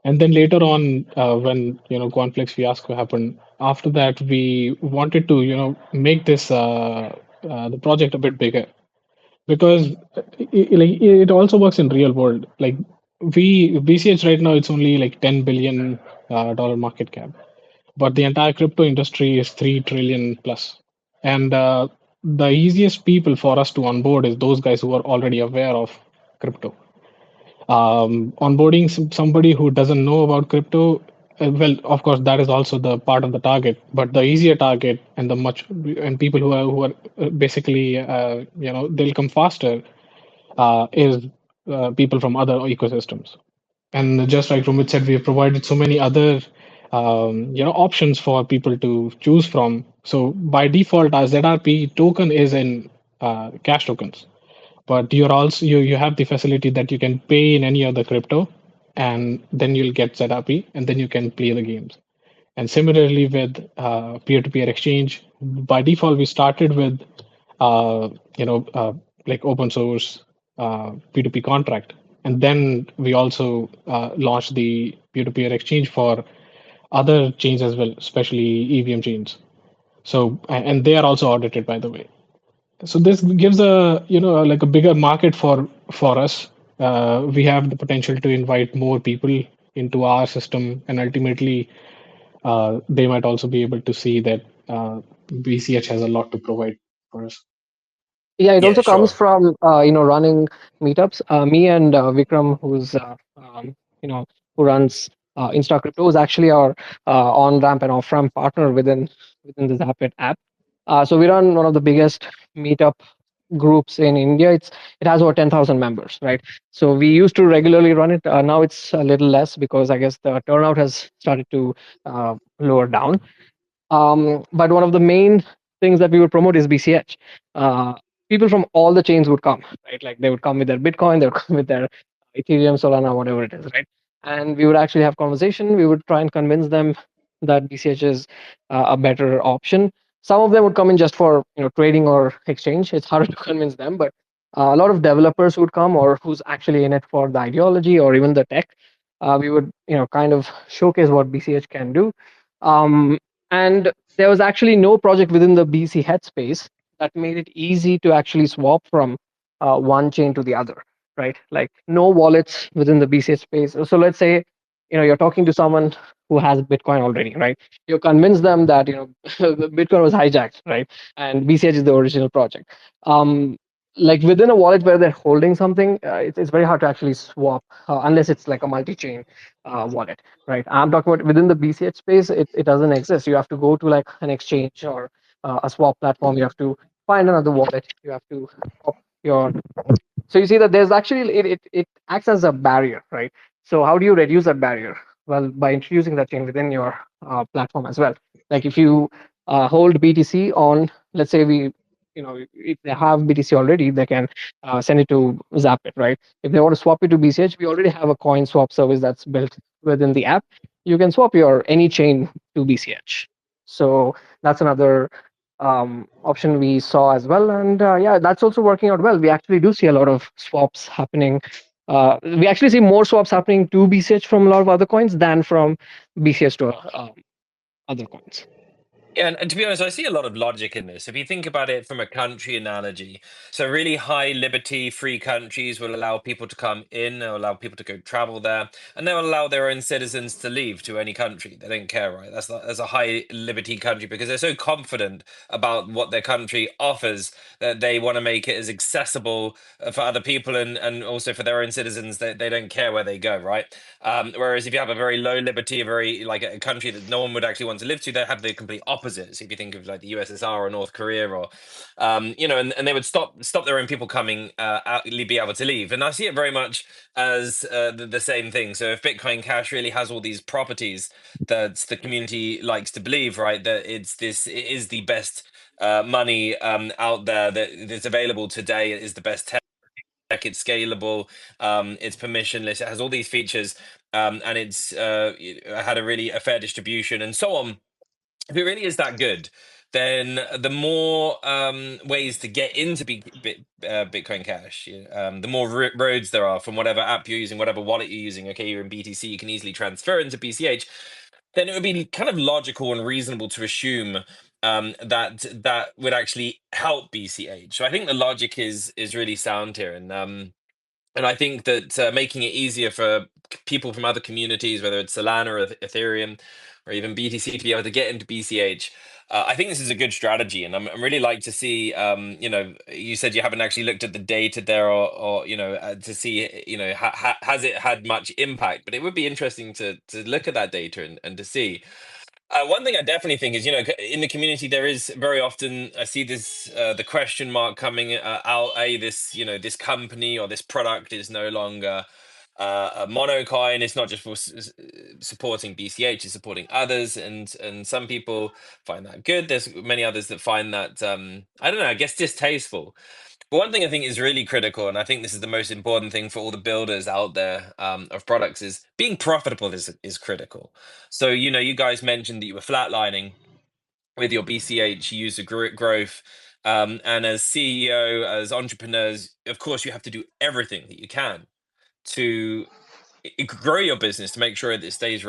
And then later on, when Conflicts fiasco happened, after that we wanted to make this the project a bit bigger, because it also works in real world. Like BCH right now, it's only like $10 billion dollar market cap, but the entire crypto industry is 3 trillion plus. And the easiest people for us to onboard is those guys who are already aware of crypto. Onboarding somebody who doesn't know about crypto, well, of course, that is also the part of the target. But the easier target and people who are basically they'll come faster is people from other ecosystems. And just like Romit said, we have provided so many other options for people to choose from. So by default, our ZRP token is in cash tokens, but you're also you have the facility that you can pay in any other crypto, and then you'll get ZRP, and then you can play the games. And similarly with peer-to-peer exchange, by default we started with uh, like open source P2P contract, and then we also launched the peer-to-peer exchange for other chains as well, especially EVM chains. So and they are also audited, by the way. So this gives a like a bigger market for us. We have the potential to invite more people into our system, and ultimately they might also be able to see that BCH has a lot to provide for us. Yeah, it Yeah, also comes sure. from running meetups. Me and Vikram, who's who runs Insta Crypto, is actually our on ramp and off ramp partner within the Zapit app. So we run one of the biggest meetup groups in India. It has over 10,000 members, right? So we used to regularly run it. Now it's a little less because I guess the turnout has started to lower down. But one of the main things that we would promote is BCH. Uh, people from all the chains would come, right? Like they would come with their Bitcoin, they would come with their Ethereum, Solana, whatever it is, right? And we would actually have conversation. We would try and convince them that BCH is a better option. Some of them would come in just for trading or exchange. It's harder to convince them, but a lot of developers would come, or who's actually in it for the ideology or even the tech. We would kind of showcase what BCH can do. And there was actually no project within the BC headspace that made it easy to actually swap from one chain to the other, right? Like no wallets within the BCH space. So let's say you're talking to someone who has Bitcoin already, right? You convince them that Bitcoin was hijacked, right? And BCH is the original project. Like within a wallet where they're holding something, it's very hard to actually swap unless it's like a multi-chain wallet, right? I'm talking about within the BCH space, it doesn't exist. You have to go to like an exchange or a swap platform. You have to find another wallet. You have to swap your. So you see that there's actually it acts as a barrier, right? So how do you reduce that barrier? Well, by introducing that chain within your platform as well. Like if you hold BTC on, let's say if they have BTC already, they can send it to Zapit, right? If they want to swap it to BCH, we already have a coin swap service that's built within the app. You can swap your any chain to BCH. So that's another option we saw as well. And yeah, that's also working out well. We actually do see a lot of swaps happening. We actually see more swaps happening to BCH from a lot of other coins than from BCH to other coins. Yeah, and to be honest, I see a lot of logic in this. If you think about it from a country analogy, so really high liberty, free countries will allow people to come in, they'll allow people to go travel there, and they'll allow their own citizens to leave to any country. They don't care, right? That's a high liberty country because they're so confident about what their country offers that they want to make it as accessible for other people and also for their own citizens. They don't care where they go, right? Whereas if you have a very low liberty, a very like a country that no one would actually want to live to, they have the complete opposite. So if you think of like the USSR or North Korea or, and they would stop their own people coming out, be able to leave. And I see it very much as the same thing. So if Bitcoin Cash really has all these properties that the community likes to believe, right, that it is the best money out there that's available today, it is the best tech, it's scalable, it's permissionless, it has all these features, and it's had a fair distribution and so on. If it really is that good, then the more ways to get into Bitcoin Cash, the more roads there are from whatever app you're using, whatever wallet you're using. Okay, you're in BTC, you can easily transfer into BCH. Then it would be kind of logical and reasonable to assume that would actually help BCH. So I think the logic is really sound here, and I think that making it easier for people from other communities, whether it's Solana or Ethereum or even BTC, to be able to get into BCH, I think this is a good strategy. And I'm really like to see, you said you haven't actually looked at the data there or to see, has it had much impact? But it would be interesting to look at that data and to see. One thing I definitely think is, in the community, there is very often I see this the question mark coming out. This company or this product is no longer a monocoin. It's not just for supporting BCH; it's supporting others, and some people find that good. There's many others that find that I don't know. I guess distasteful. But one thing I think is really critical, and I think this is the most important thing for all the builders out there of products, is being profitable is critical. So, you guys mentioned that you were flatlining with your BCH user growth. And as CEO, as entrepreneurs, of course, you have to do everything that you can to grow your business to make sure that it stays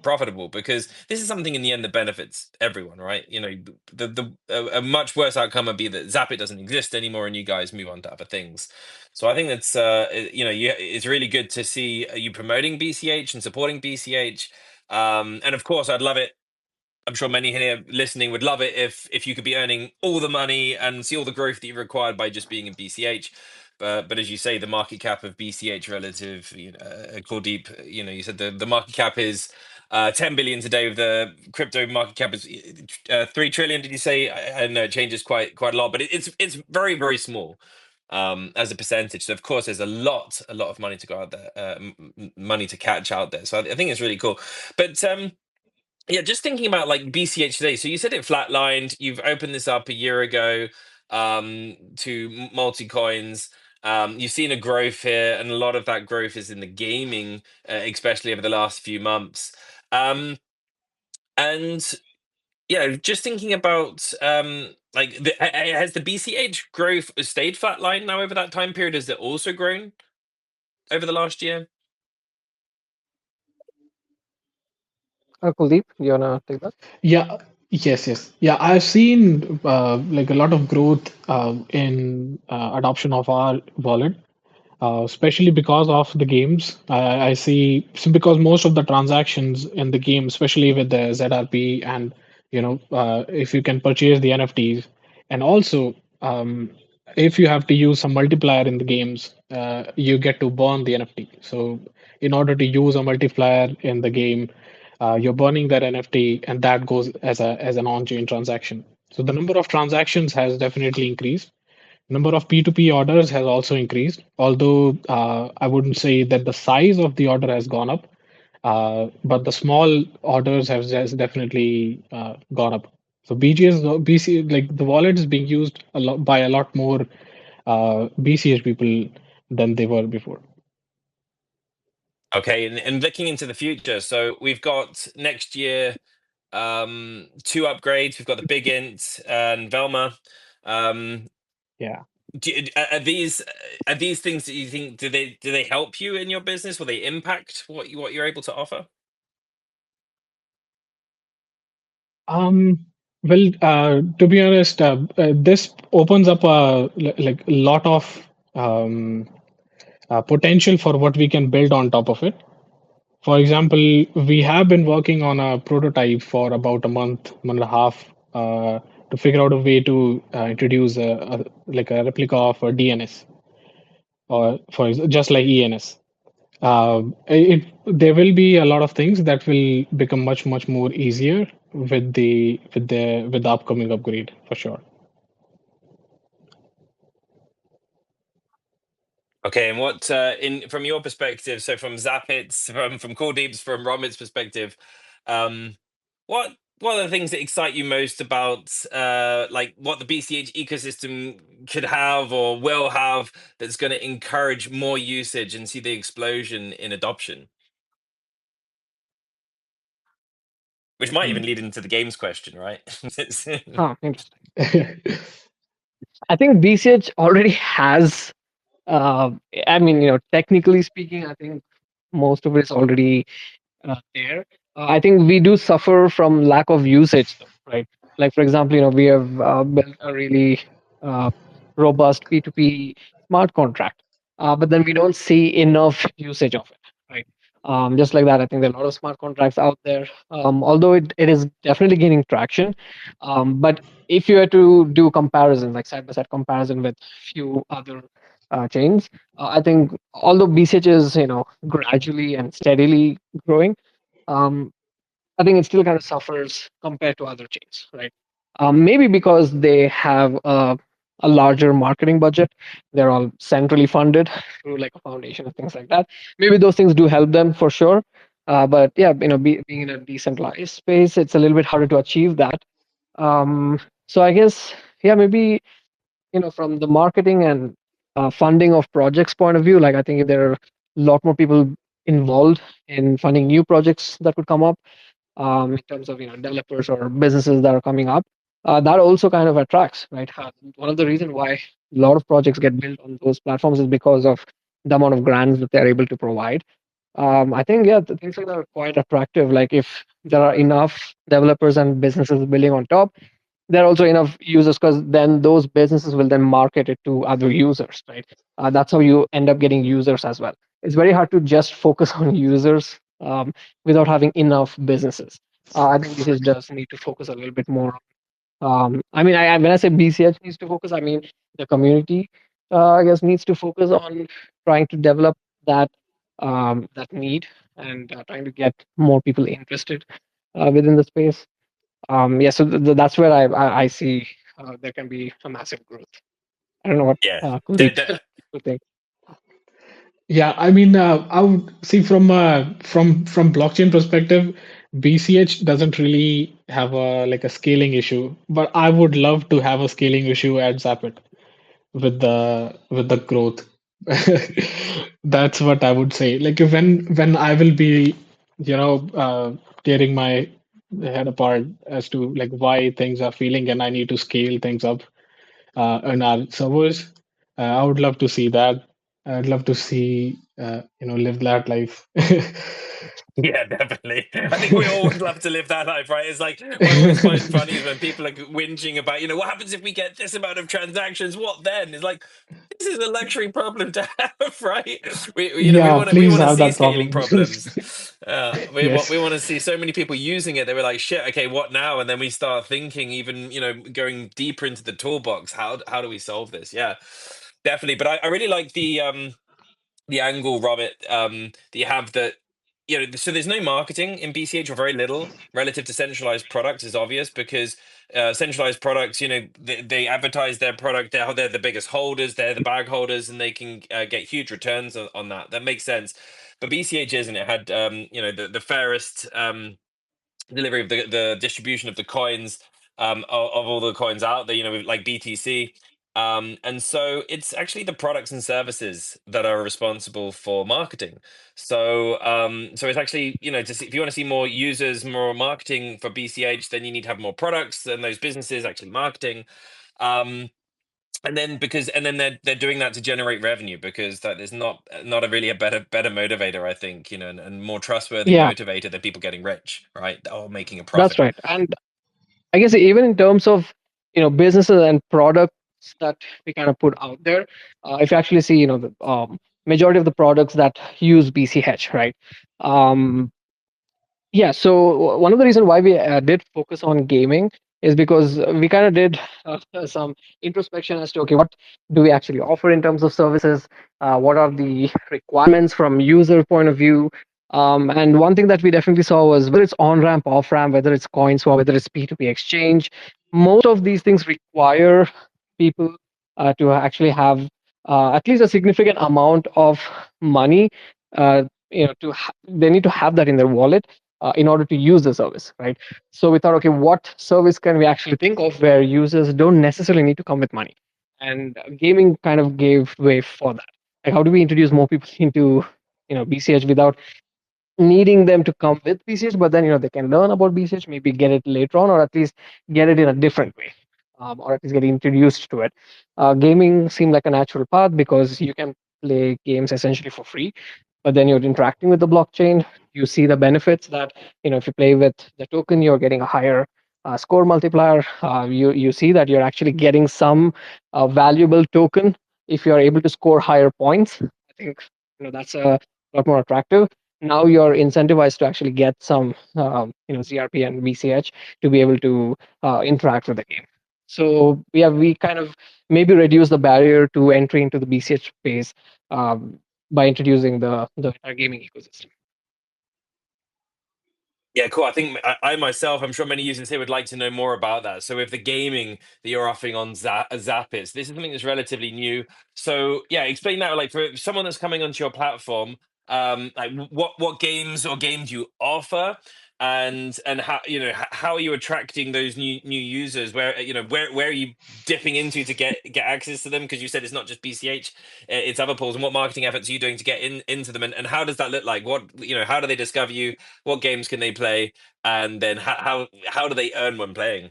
profitable, because this is something in the end that benefits everyone, right? A much worse outcome would be that Zapit doesn't exist anymore and you guys move on to other things. So I think that's it's really good to see you promoting BCH and supporting BCH, and of course I'd love it. I'm sure many here listening would love it if you could be earning all the money and see all the growth that you required by just being in BCH. But as you say, the market cap of BCH relative, Kuldeep, you said the market cap is 10 billion today. With the crypto market cap is 3 trillion. Did you say? I know it changes quite a lot, but it's very, very small as a percentage. So of course, there's a lot of money to go out there, money to catch out there. So I think it's really cool. But yeah, just thinking about like BCH today. So you said it flatlined. You've opened this up a year ago. to multi-coins. You've seen a growth here, and a lot of that growth is in the gaming, especially over the last few months. And just thinking about has the BCH growth stayed flatline now over that time period? Has it also grown over the last year? Kuldeep, you wanna take that? Yeah, yes. Yeah, I've seen like a lot of growth in adoption of our wallet, especially because of the games. I see so because most of the transactions in the game, especially with the ZRP, and if you can purchase the NFTs, and also if you have to use some multiplier in the games, you get to burn the NFT. So in order to use a multiplier in the game, you're burning that NFT, and that goes as an on-chain transaction. So the number of transactions has definitely increased. Number of P2P orders has also increased, although I wouldn't say that the size of the order has gone up, but the small orders have just definitely gone up. So BC, like the wallet is being used a lot by a lot more BCH people than they were before. Okay, and looking into the future, so we've got next year two upgrades. We've got the Big Int and Velma. Yeah. Are these things that you think do they help you in your business? Will they impact what you're able to offer? Um, well, to be honest, this opens up like a lot of potential for what we can build on top of it. For example, we have been working on a prototype for about a month, month and a half, to figure out a way to introduce like a replica of a DNS, or just like ENS. There will be a lot of things that will become much more easier with the upcoming upgrade for sure. Okay, and what in from your perspective, so from Zapit's, from Kuldeep's, from Romit's perspective, um, what are the things that excite you most about like what the BCH ecosystem could have or will have that's going to encourage more usage and see the explosion in adoption? Which might even Hmm. lead into the games question, right? Interesting. I think BCH already has. Uh, I mean, technically speaking, I think most of it is already there. I think we do suffer from lack of usage, though, right? Like, for example, we have built a really uh, robust P2P smart contract, but then we don't see enough usage of it, right? Just like that, I think there are a lot of smart contracts out there, although it is definitely gaining traction. But if you had to do comparison, like side by side comparison with few other chains, I think although BCH is, gradually and steadily growing, um, I think it still kind of suffers compared to other chains, right? Maybe because they have a larger marketing budget. They're all centrally funded through like a foundation and things like that. Maybe those things do help them for sure. But yeah, being in a decentralized space, it's a little bit harder to achieve that. So I guess, yeah, maybe from the marketing and funding of projects point of view, like I think if there are a lot more people involved in funding new projects that could come up, in terms of developers or businesses that are coming up, that also kind of attracts, right? One of the reasons why a lot of projects get built on those platforms is because of the amount of grants that they're able to provide. I think, yeah, the things like that are quite attractive. Like if there are enough developers and businesses building on top, there are also enough users, because then those businesses will then market it to other users, right? That's how you end up getting users as well. It's very hard to just focus on users without having enough businesses. I think BCH does need to focus a little bit more. I mean, when I say BCH needs to focus, I mean the community, I guess, needs to focus on trying to develop that that need, and trying to get more people interested within the space. Yeah, so that's where I see there can be a massive growth. I don't know what Yeah, Kuldeep would think. Yeah, I mean, I would see from blockchain perspective. BCH doesn't really have a scaling issue, but I would love to have a scaling issue at Zapit with the growth. That's what I would say. Like when I will be, tearing my head apart as to like why things are feeling and I need to scale things up in our servers. I would love to see that. I'd love to see live that life. Yeah, definitely. I think we all would love to live that life, right? It's like what I always find funny is when people are whinging about, what happens if we get this amount of transactions? What then? It's like this is a luxury problem to have, right? We Yeah, want to we please want to have see that scaling problem. problems. We Yes. want to see so many people using it. They were like, shit, okay, what now? And then we start thinking, even going deeper into the toolbox. How do we solve this? Yeah, definitely. But I really like the angle, Robert, that you have that, so there's no marketing in BCH or very little relative to centralized products is obvious because centralized products, they advertise their product, they're the biggest holders, they're the bag holders, and they can get huge returns on that. That makes sense. But BCH isn't. It had, the fairest delivery of the distribution of the coins of all the coins out there, like BTC. And so it's actually the products and services that are responsible for marketing. So it's actually, if you want to see more users, more marketing for BCH, then you need to have more products and those businesses actually marketing. And then they're doing that to generate revenue because that is not a really a better motivator, I think, and more trustworthy Yeah, motivator than people getting rich, right, or making a that's profit. right. And I guess even in terms of businesses and products that we kind of put out there, if you actually see the majority of the products that use BCH, right? Um, Yeah, so one of the reasons why we did focus on gaming is because we kind of did some introspection as to, okay, what do we actually offer in terms of services? What are the requirements from user point of view? And one thing that we definitely saw was whether it's on ramp, off ramp, whether it's coin swap, whether it's P2P exchange, most of these things require people to actually have at least a significant amount of money. They need to have that in their wallet in order to use the service, right? So we thought, okay, what service can we actually think of where users don't necessarily need to come with money? And gaming kind of gave way for that. Like, how do we introduce more people into BCH without needing them to come with BCH, but then they can learn about BCH, maybe get it later on, or at least get it in a different way, or at least get introduced to it. Gaming seemed like a natural path because you can play games essentially for free, but then you're interacting with the blockchain. You see the benefits that if you play with the token, you're getting a higher score multiplier. You see that you're actually getting some valuable token if you're able to score higher points. I think that's a lot more attractive. Now you're incentivized to actually get some CRP and BCH to be able to interact with the game. So we kind of maybe reduce the barrier to entry into the BCH space by introducing the entire gaming ecosystem. Yeah, cool. I think I myself, I'm sure many users here would like to know more about that. So, with the gaming that you're offering on Zappits, this is something that's relatively new. So, yeah, explain that. Like for someone that's coming onto your platform, like what games or games you offer, and how how are you attracting those new users? Where where are you dipping into to get access to them? Because you said it's not just BCH, it's other pools. And what marketing efforts are you doing to get into them? And how does that look like? What how do they discover you? What games can they play, and then how do they earn when playing?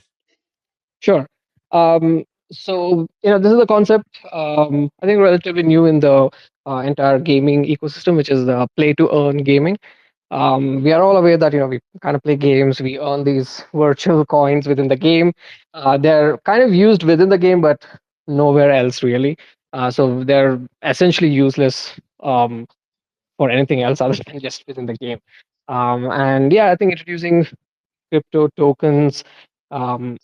Sure. So this is a concept I think relatively new in the entire gaming ecosystem, which is the play to earn gaming. We are all aware that we kind of play games, we earn these virtual coins within the game. They're kind of used within the game, but nowhere else really. So they're essentially useless for anything else other than just within the game. And yeah, I think introducing crypto tokens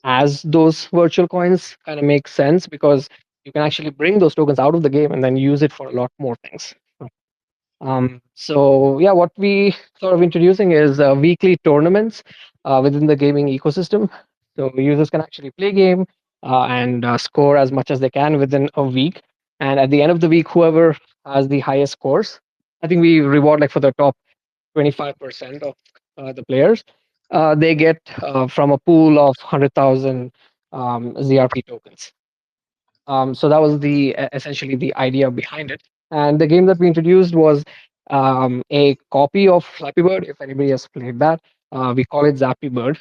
as those virtual coins kind of makes sense because you can actually bring those tokens out of the game and then use it for a lot more things. So yeah, what we sort of introducing is weekly tournaments within the gaming ecosystem. So users can actually play game and score as much as they can within a week. And at the end of the week, whoever has the highest scores, I think we reward like for the top 25% of the players. they get from a pool of 100,000 ZRP tokens. So that was essentially the idea behind it. And the game that we introduced was a copy of Flappy Bird. If anybody has played that, we call it Zappy Bird.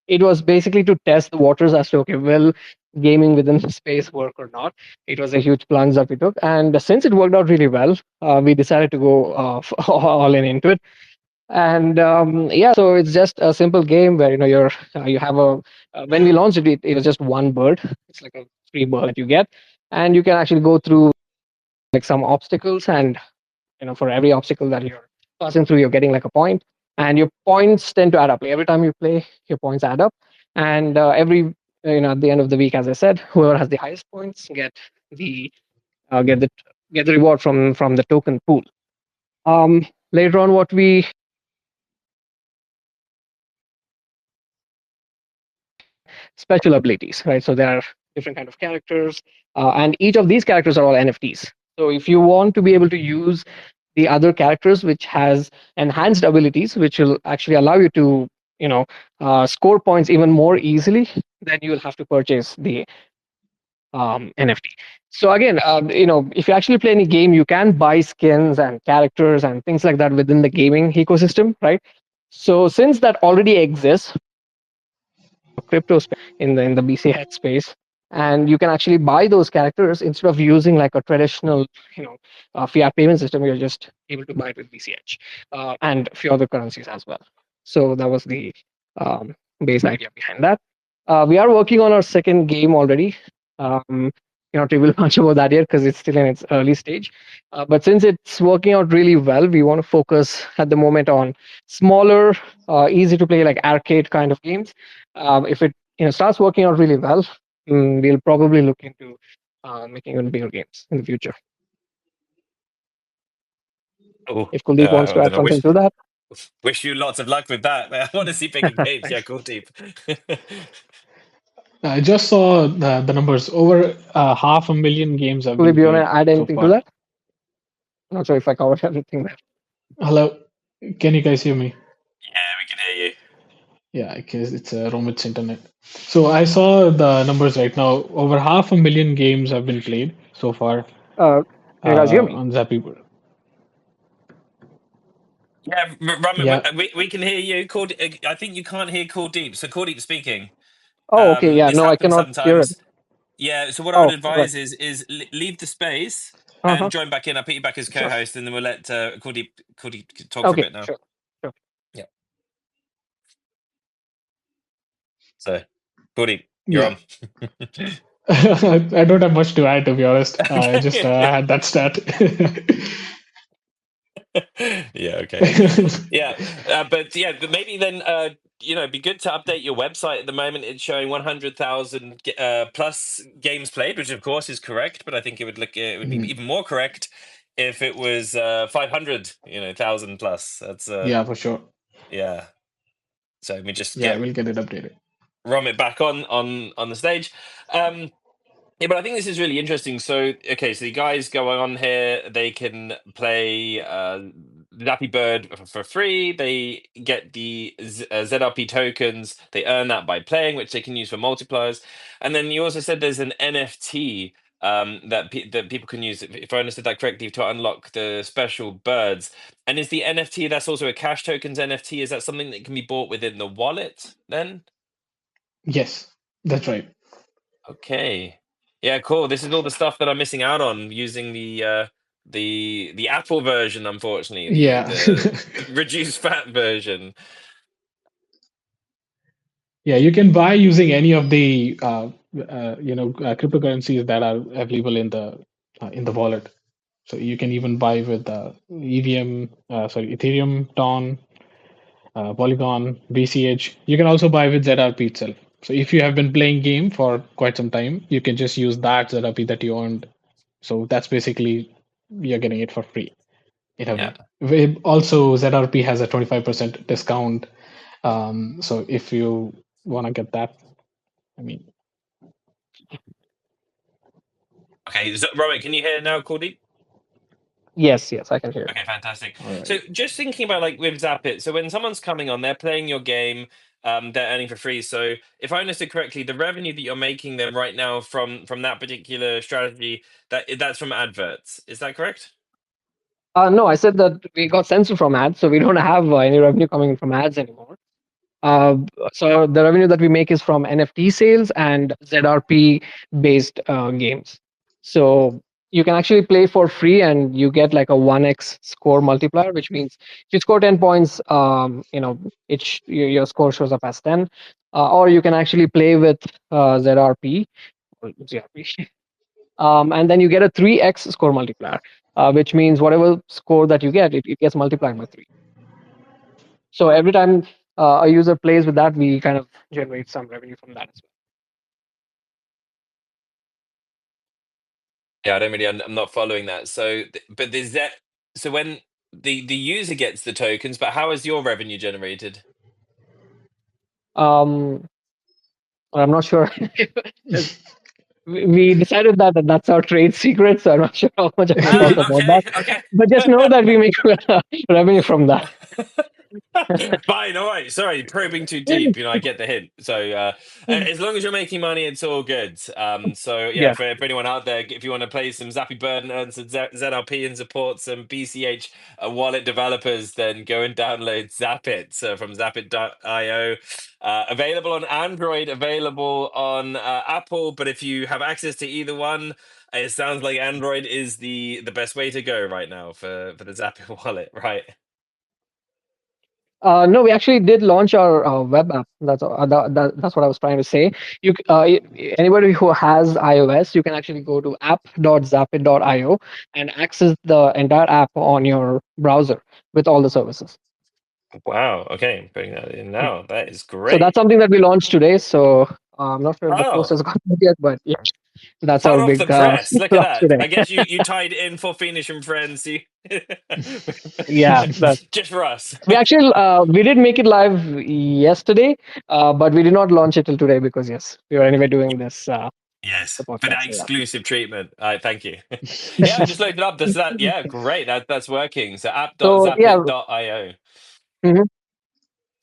It was basically to test the waters as to, okay, will gaming within the space work or not. It was a huge plunge that we took, and since it worked out really well, we decided to go all in into it. And yeah, so it's just a simple game where you have a when we launched it, it was just one bird. It's like a free bird that you get, and you can actually go through like some obstacles, and for every obstacle that you're passing through, you're getting like a point, and your points tend to add up. Like every time you play, your points add up, and at the end of the week, as I said, whoever has the highest points the get the get the reward from the token pool. Later on, what we special abilities, right? So there are different kind of characters, and each of these characters are all NFTs. So if you want to be able to use the other characters, which has enhanced abilities, which will actually allow you to, score points even more easily, then you will have to purchase the NFT. So again, if you actually play any game, you can buy skins and characters and things like that within the gaming ecosystem, right? So since that already exists, crypto space in the BCH space, and you can actually buy those characters instead of using like a traditional fiat payment system. You're just able to buy it with BCH and a few other currencies as well. So that was the base idea behind that. We are working on our second game already. Not reveal much about that yet because it's still in its early stage. But since it's working out really well, we want to focus at the moment on smaller, easy to play, like arcade kind of games. If it starts working out really well, we'll probably look into making even bigger games in the future. Oh, If Kuldeep wants to then add I something to that. wish you lots of luck with that. I want to see bigger games. Yeah, Thanks. Kuldeep. I just saw the numbers. Over 500,000 games have been Kuldeep, you want played to add so anything to far. that? Not sure if I covered everything there. Hello, can you guys hear me? Yeah, we can hear you. Yeah, because it's Romit's internet. So I saw the numbers right now. Over 500,000 games have been played so far Can you guys hear me? on Zappy. Yeah, Roman, Yeah, we can hear you. I think you can't hear Kuldeep. So Kuldeep speaking. Oh, okay. Yeah, This no, I happens cannot hear it. sometimes. Yeah. So what I would Oh, right. advise is leave the space Uh-huh. and join back in. I'll put you back as Sure. co-host, and then we'll let Kuldeep talk for a Okay, bit now. sure. Yeah. So Kuldeep, you're yeah. on. I don't have much to add, to be honest. I just had that stat. Yeah. Okay. Yeah, but maybe then it'd be good to update your website. At the moment, it's showing 100,000 plus games played, which of course is correct. But I think it would be Mhm. even more correct if it was 500, thousand plus. That's Yeah, for sure. yeah. So we just Yeah, get we'll get it updated. Romit back on the stage. Yeah, but I think this is really interesting. So, okay, so the guys going on here, they can play Zappy Bird for free. They get the ZRP tokens. They earn that by playing, which they can use for multipliers. And then you also said there's an NFT that people can use, if I understood that correctly, to unlock the special birds. And is the NFT that's also a cash tokens NFT? Is that something that can be bought within the wallet then? Yes, that's right. Okay. Yeah, cool. This is all the stuff that I'm missing out on using the Apple version, unfortunately, Yeah. the reduced fat version. Yeah, you can buy using any of the cryptocurrencies that are available in the wallet. So you can even buy with Ethereum, Ton, Polygon, BCH. You can also buy with ZRP itself. So if you have been playing game for quite some time, you can just use that ZRP that you earned. So that's basically you're getting it for free in a Yeah. way. Also, ZRP has a 25% discount. So if you want to get that, I mean, Okay. So, Robert, can you hear now, Cordy? Yes, I can hear you. Okay, fantastic. All right. So just thinking about like with Zapit, so when someone's coming on, they're playing your game, they're earning for free. So if I understood correctly, the revenue that you're making them right now from that particular strategy, that's from adverts. Is that correct? No, I said that we got censored from ads, so we don't have any revenue coming in from ads anymore. Uh, so the revenue that we make is from NFT sales and ZRP based games. So you can actually play for free and you get like a 1x score multiplier, which means if you score 10 points, your score shows up as 10. Or you can actually play with ZRP, or ZRP, and then you get a 3x score multiplier, which means whatever score that you get, it gets multiplied by 3. So every time a user plays with that, we kind of generate some revenue from that as well. Yeah, I don't really. I'm not following that. So, but there's that. So when the user gets the tokens, but how is your revenue generated? Um, I'm not sure. We decided that that's our trade secret, so I'm not sure how much I can talk Ah, about okay, that. But just know that we make revenue from that. okay. Fine, all right. Sorry, probing too deep. I get the hint. So as long as you're making money, it's all good. So yeah, Yeah. for anyone out there, if you want to play some Zappy Bird and earn some ZRP and support some BCH wallet developers, then go and download Zapit from Zapit.io. Available on Android, available on Apple. But if you have access to either one, it sounds like Android is the best way to go right now for the Zapit wallet, right? No, we actually did launch our web app. That's what I was trying to say. Anybody who has iOS, you can actually go to app.zapit.io and access the entire app on your browser with all the services. Wow. Okay, I'm putting that in Yeah. now. That is So that's great. something that we launched today. So I'm not sure if the post Oh, has gone out yet, but yeah, that's hot our off the big press. Look at launch that. today. I guess you tied it in for Fiendish and Friends. Yeah, Just for us. we actually we did make it live yesterday, but we did not launch it till today because yes, we were anyway doing this the Yes, for podcast. that So yeah. exclusive treatment. Thank you. Yeah, I just looked it up. Does that? Yeah, great. That's working. So So yeah. app.zapit.io. Mhm.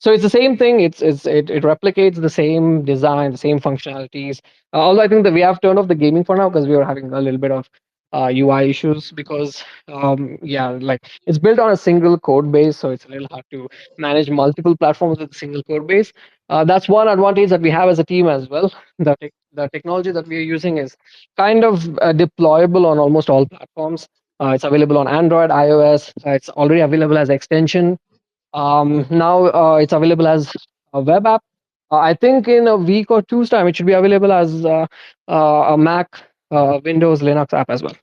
So it's the same thing. It replicates the same design, the same functionalities. Although I think that we have turned off the gaming for now because we were having a little bit of UI issues because yeah, like it's built on a single code base, so it's a little hard to manage multiple platforms with a single code base. That's one advantage that we have as a team as well. The technology that we are using is kind of deployable on almost all platforms. It's available on Android, iOS. It's already available as extension. Now it's available as a web app. I think in a week or two's time, it should be available as a Mac, Windows, Linux app as well.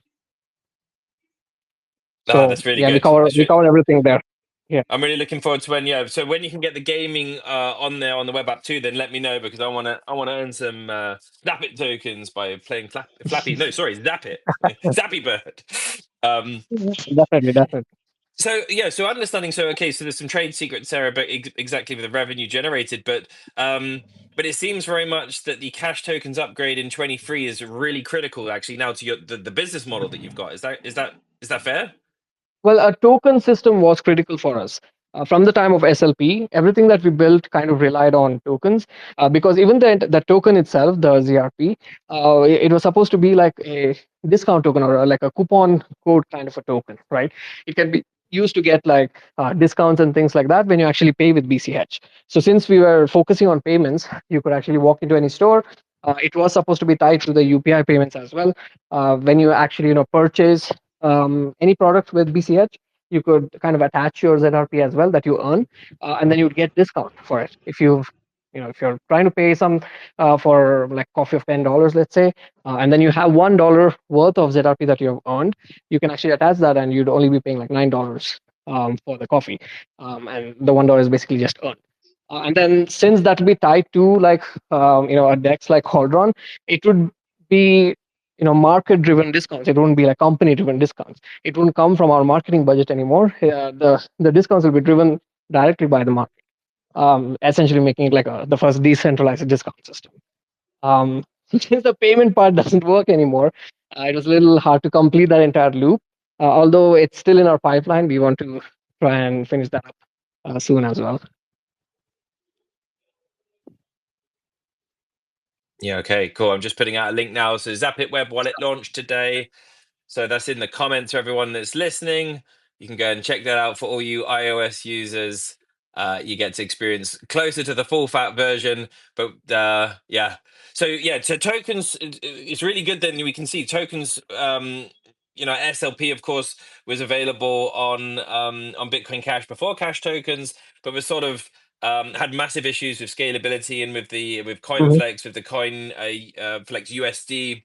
Ah, So that's really yeah, we good. cover we cover everything there. Yeah. I'm really looking forward to when. Yeah, so when you can get the gaming on there on the web app too, then let me know because I wanna earn some Zapit tokens by playing Flappy. No, sorry, Zapit, Zappy Bird. Um, Definitely, definitely. so yeah, so understanding. So okay, so there's some trade secrets there, but exactly with the revenue generated, but it seems very much that the cash tokens upgrade in 23 is really critical actually now to the business model that you've got. Is that fair? Well, a token system was critical for us. From the time of SLP, everything that we built kind of relied on tokens because even the token itself, the ZRP, it was supposed to be like a discount token or like a coupon code kind of a token, right? It can be used to get like discounts and things like that when you actually pay with BCH. So since we were focusing on payments, you could actually walk into any store. It was supposed to be tied to the UPI payments as well. When you actually purchase any product with BCH, you could kind of attach your ZRP as well that you earn, and then you'd get discount for it. If you're trying to pay some for like coffee of $10, let's say, and then you have $1 worth of ZRP that you've earned, you can actually attach that, and you'd only be paying like $9 for the coffee, and the $1 is basically just earned. And then since that would be tied to like a DEX like Holdron, it would be market driven discounts. It wouldn't be like company driven discounts. It wouldn't come from our marketing budget anymore. The discounts will be driven directly by the market, essentially making it like the first decentralized discount system. Since the payment part doesn't work anymore, it was a little hard to complete that entire loop. Although it's still in our pipeline, we want to try and finish that up soon as well. Yeah, okay, cool. I'm just putting out a link now. So Zapit Web Wallet launched today. So that's in the comments for everyone that's listening. You can go and check that out for all you iOS users. You get to experience closer to the full fat version. But yeah. So yeah, so tokens, it's really good. Then we can see tokens, SLP, of course, was available on Bitcoin Cash before Cash tokens, but was sort of had massive issues with scalability and with Mhm. CoinFlex, with the Flex USD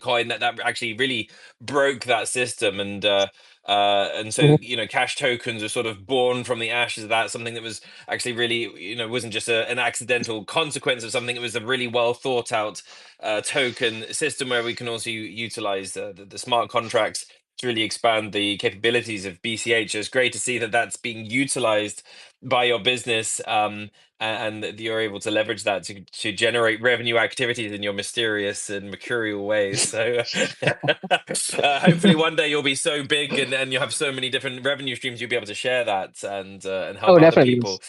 coin that actually really broke that system. And so Mhm. Cash tokens are sort of born from the ashes of that, something that was actually really wasn't just an accidental consequence of something. It was a really well thought out token system where we can also utilize the smart contracts to really expand the capabilities of BCH. So it's great to see that that's being utilized by your business, and that you're able to leverage that to generate revenue activities in your mysterious and mercurial ways. So hopefully one day you'll be so big, and you'll have so many different revenue streams, you'll be able to share that and help Oh, other definitely. people.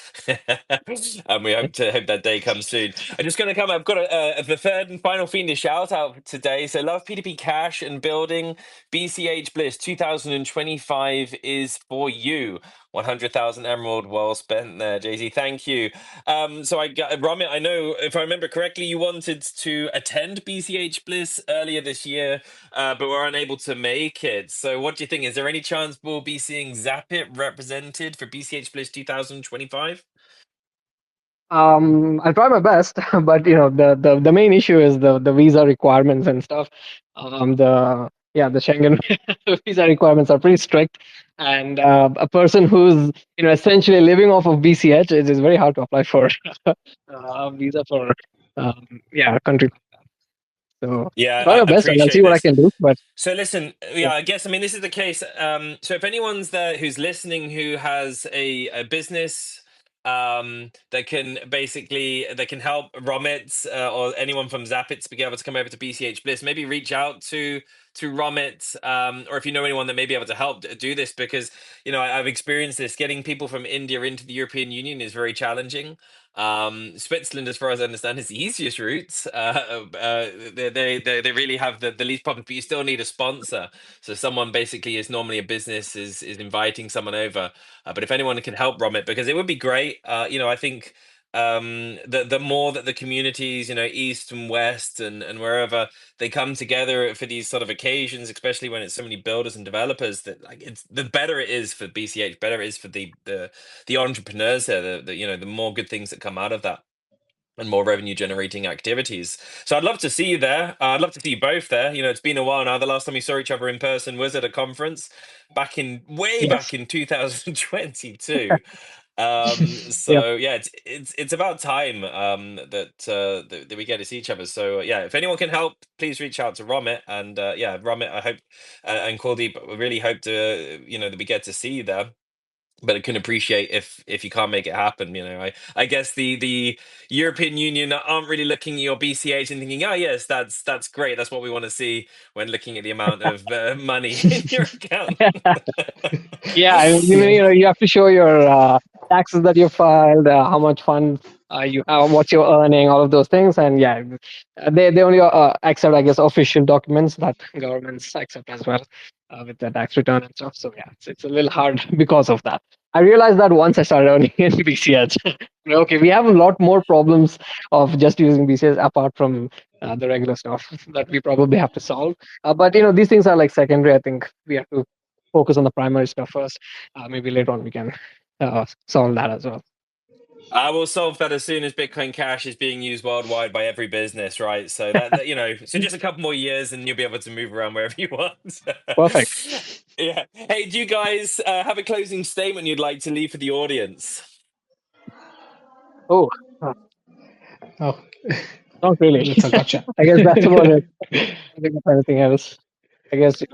And we hope that day comes soon. I'm just going to I've got the third and final Fiendish shout out today. So love P2P Cash and building BCH Bliss 2025 is for you. 100,000 emerald well spent there, Jay-Z. Thank you. So I got Romit, I know if I remember correctly, you wanted to attend BCH Bliss earlier this year, but were unable to make it. So what do you think? Is there any chance we'll be seeing Zapit represented for BCH Bliss 2025? I'll try my best, but the main issue is the visa requirements and stuff. The Schengen visa requirements are pretty strict, and a person who's essentially living off of BCH, it is very hard to apply for a visa for a country. So Yeah, try my I best, and I'll see appreciate what I this. can do. But So listen, yeah. yeah, I guess, I mean, this is the case. So if anyone's there who's listening who has a business that can help Romit or anyone from Zapit to be able to come over to BCH Bliss, maybe reach out to Romit, or if you know anyone that may be able to help do this, because I've experienced this. Getting people from India into the European Union is very challenging. Switzerland, as far as I understand, is the easiest route. They really have the least problems, but you still need a sponsor. So someone basically is normally a business is inviting someone over. But if anyone can help Romit, because it would be great. I think the more that the communities, east and west and wherever they come together for these sort of occasions, especially when it's so many builders and developers, that like it's the better it is for BCH, better it is for the entrepreneurs there, the more good things that come out of that and more revenue generating activities. So I'd love to see you there. I'd love to see you both there. It's been a while now. The last time we saw each other in person was at a conference way back Yes. in 2022. Yeah. So yeah, it's about time that we get to see each other. So yeah, if anyone can help, please reach out to Romit. And yeah, Romit, I hope, and Kuldeep, we really hope to that we get to see you there. But I can appreciate if you can't make it happen. I guess the European Union aren't really looking at your BCH and thinking, oh yes, that's great. That's what we want to see when looking at the amount of money in your account. Yeah, I mean, Yeah. you have to show your taxes that you filed, how much funds you have, what you're earning, all of those things, and yeah, they only accept, I guess, official documents that governments accept as well with the tax return and stuff. So yeah, it's a little hard because of that. I realized that once I started earning in BCH. Okay, we have a lot more problems of just using BCH apart from the regular stuff that we probably have to solve. But these things are like secondary. I think we have to focus on the primary stuff first. Maybe later on we can solve that as well. I will solve that as soon as Bitcoin Cash is being used worldwide by every business, right? So so just a couple more years, and you'll be able to move around wherever you want. Perfect. Yeah. Hey, do you guys have a closing statement you'd like to leave for the audience? Oh, uh, Oh, not really. that's a gotcha. I guess that's about it. I don't think of anything else. I guess I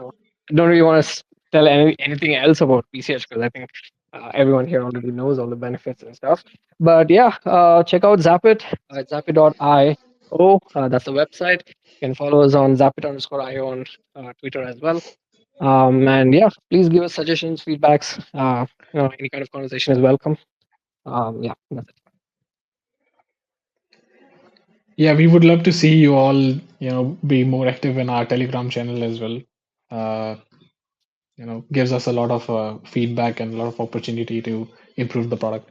don't really want to tell anything else about PCH because I think everyone here already knows all the benefits and stuff. But yeah, check out Zapit at zapit.io. That's the website. You can follow us on Zapit_io on Twitter as well. And yeah, please give us suggestions, feedbacks. Any kind of conversation is welcome. Yeah, that's it. Yeah, we would love to see you all, be more active in our Telegram channel as well. Uh, gives us a lot of feedback and a lot of opportunity to improve the product.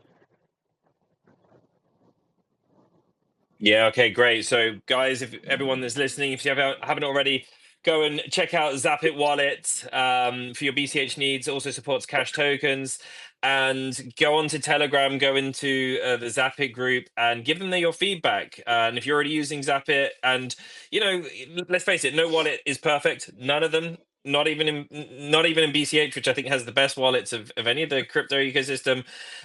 Yeah, okay, great. So, guys, if everyone that's listening, if you haven't already, go and check out Zapit Wallet for your BCH needs. It also supports cash tokens. And go on to Telegram, go into the Zapit group, and give them your feedback. And if you're already using Zapit, and let's face it, no wallet is perfect. None of them. Not even in BCH, which I think has the best wallets of any of the crypto ecosystem.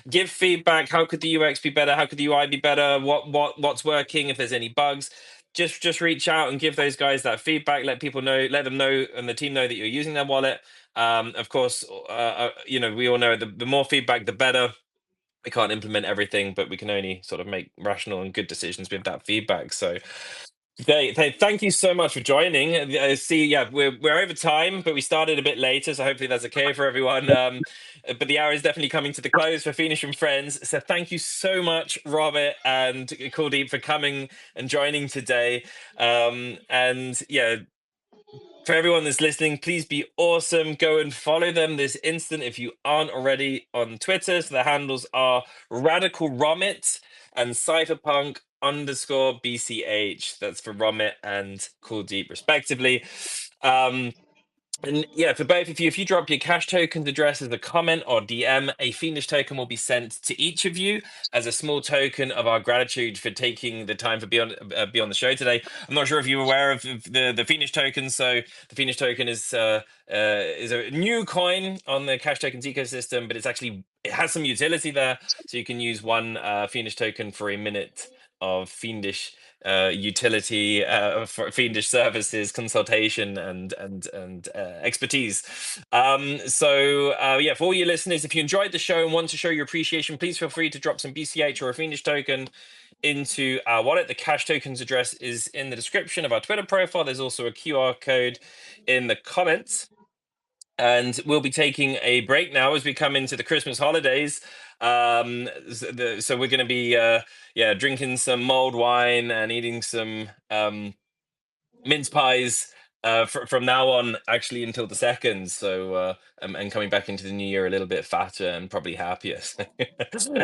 Give feedback. How could the UX be better? How could the UI be better? What's working? If there's any bugs, just reach out and give those guys that feedback. Let people know, let them know, and the team know that you're using their wallet. Of course, we all know the more feedback, the better. We can't implement everything, but we can only sort of make rational and good decisions with that feedback. So, thank you so much for joining. I see, yeah, we're over time, but we started a bit later, so hopefully that's okay for everyone. But the hour is definitely coming to the close for Fiendish and Friends. So thank you so much, Robert and Kuldeep, for coming and joining today. And yeah, for everyone that's listening, please be awesome. Go and follow them this instant if you aren't already on Twitter. So the handles are Radical Romit and Cypherpunk_BCH. That's for Romit and Kuldeep, respectively. And yeah, for both of you, if you drop your cash tokens address as a comment or DM, a Fiendish token will be sent to each of you as a small token of our gratitude for taking the time for be on the show today. I'm not sure if you're aware of the Fiendish token. So the Fiendish token is a new coin on the cash tokens ecosystem, but it has some utility there. So you can use one Fiendish token for a minute of Fiendish utility for Fiendish services, consultation, and expertise. Yeah, for all your listeners, if you enjoyed the show and want to show your appreciation, please feel free to drop some BCH or a Fiendish token into our wallet. The cash tokens address is in the description of our Twitter profile. There's also a QR code in the comments. And we'll be taking a break now as we come into the Christmas holidays. So we're going to be drinking some mulled wine and eating some mince pies from now on, actually until the second. So and coming back into the new year a little bit fatter and probably happier.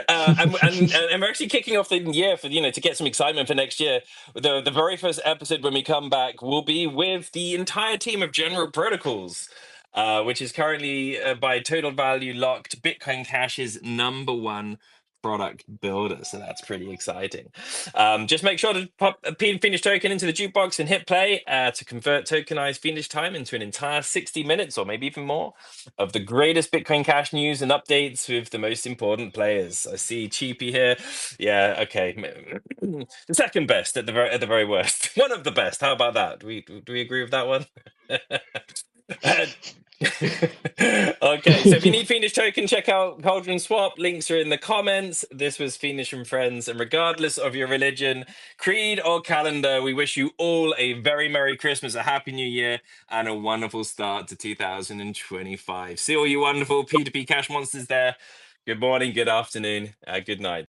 And we're actually kicking off the year for to get some excitement for next year. The very first episode when we come back will be with the entire team of General Protocols. Which is currently by total value locked Bitcoin Cash's #1 product builder. So that's pretty exciting. Just make sure to pop a Fiendish token into the jukebox and hit play to convert tokenized Fiendish time into an entire 60 minutes or maybe even more of the greatest Bitcoin Cash news and updates with the most important players. I see Cheapy here. Yeah, okay. The second best at the very worst. One of the best. How about that? Do we agree with that one? Uh, Okay, so if you need Fiendish token, check out Cauldron Swap. Links are in the comments. This was Fiendish and Friends, and regardless of your religion, creed, or calendar, we wish you all a very Merry Christmas, a Happy New Year, and a wonderful start to 2025. See all you wonderful P2P cash monsters there. Good morning, good afternoon, good night.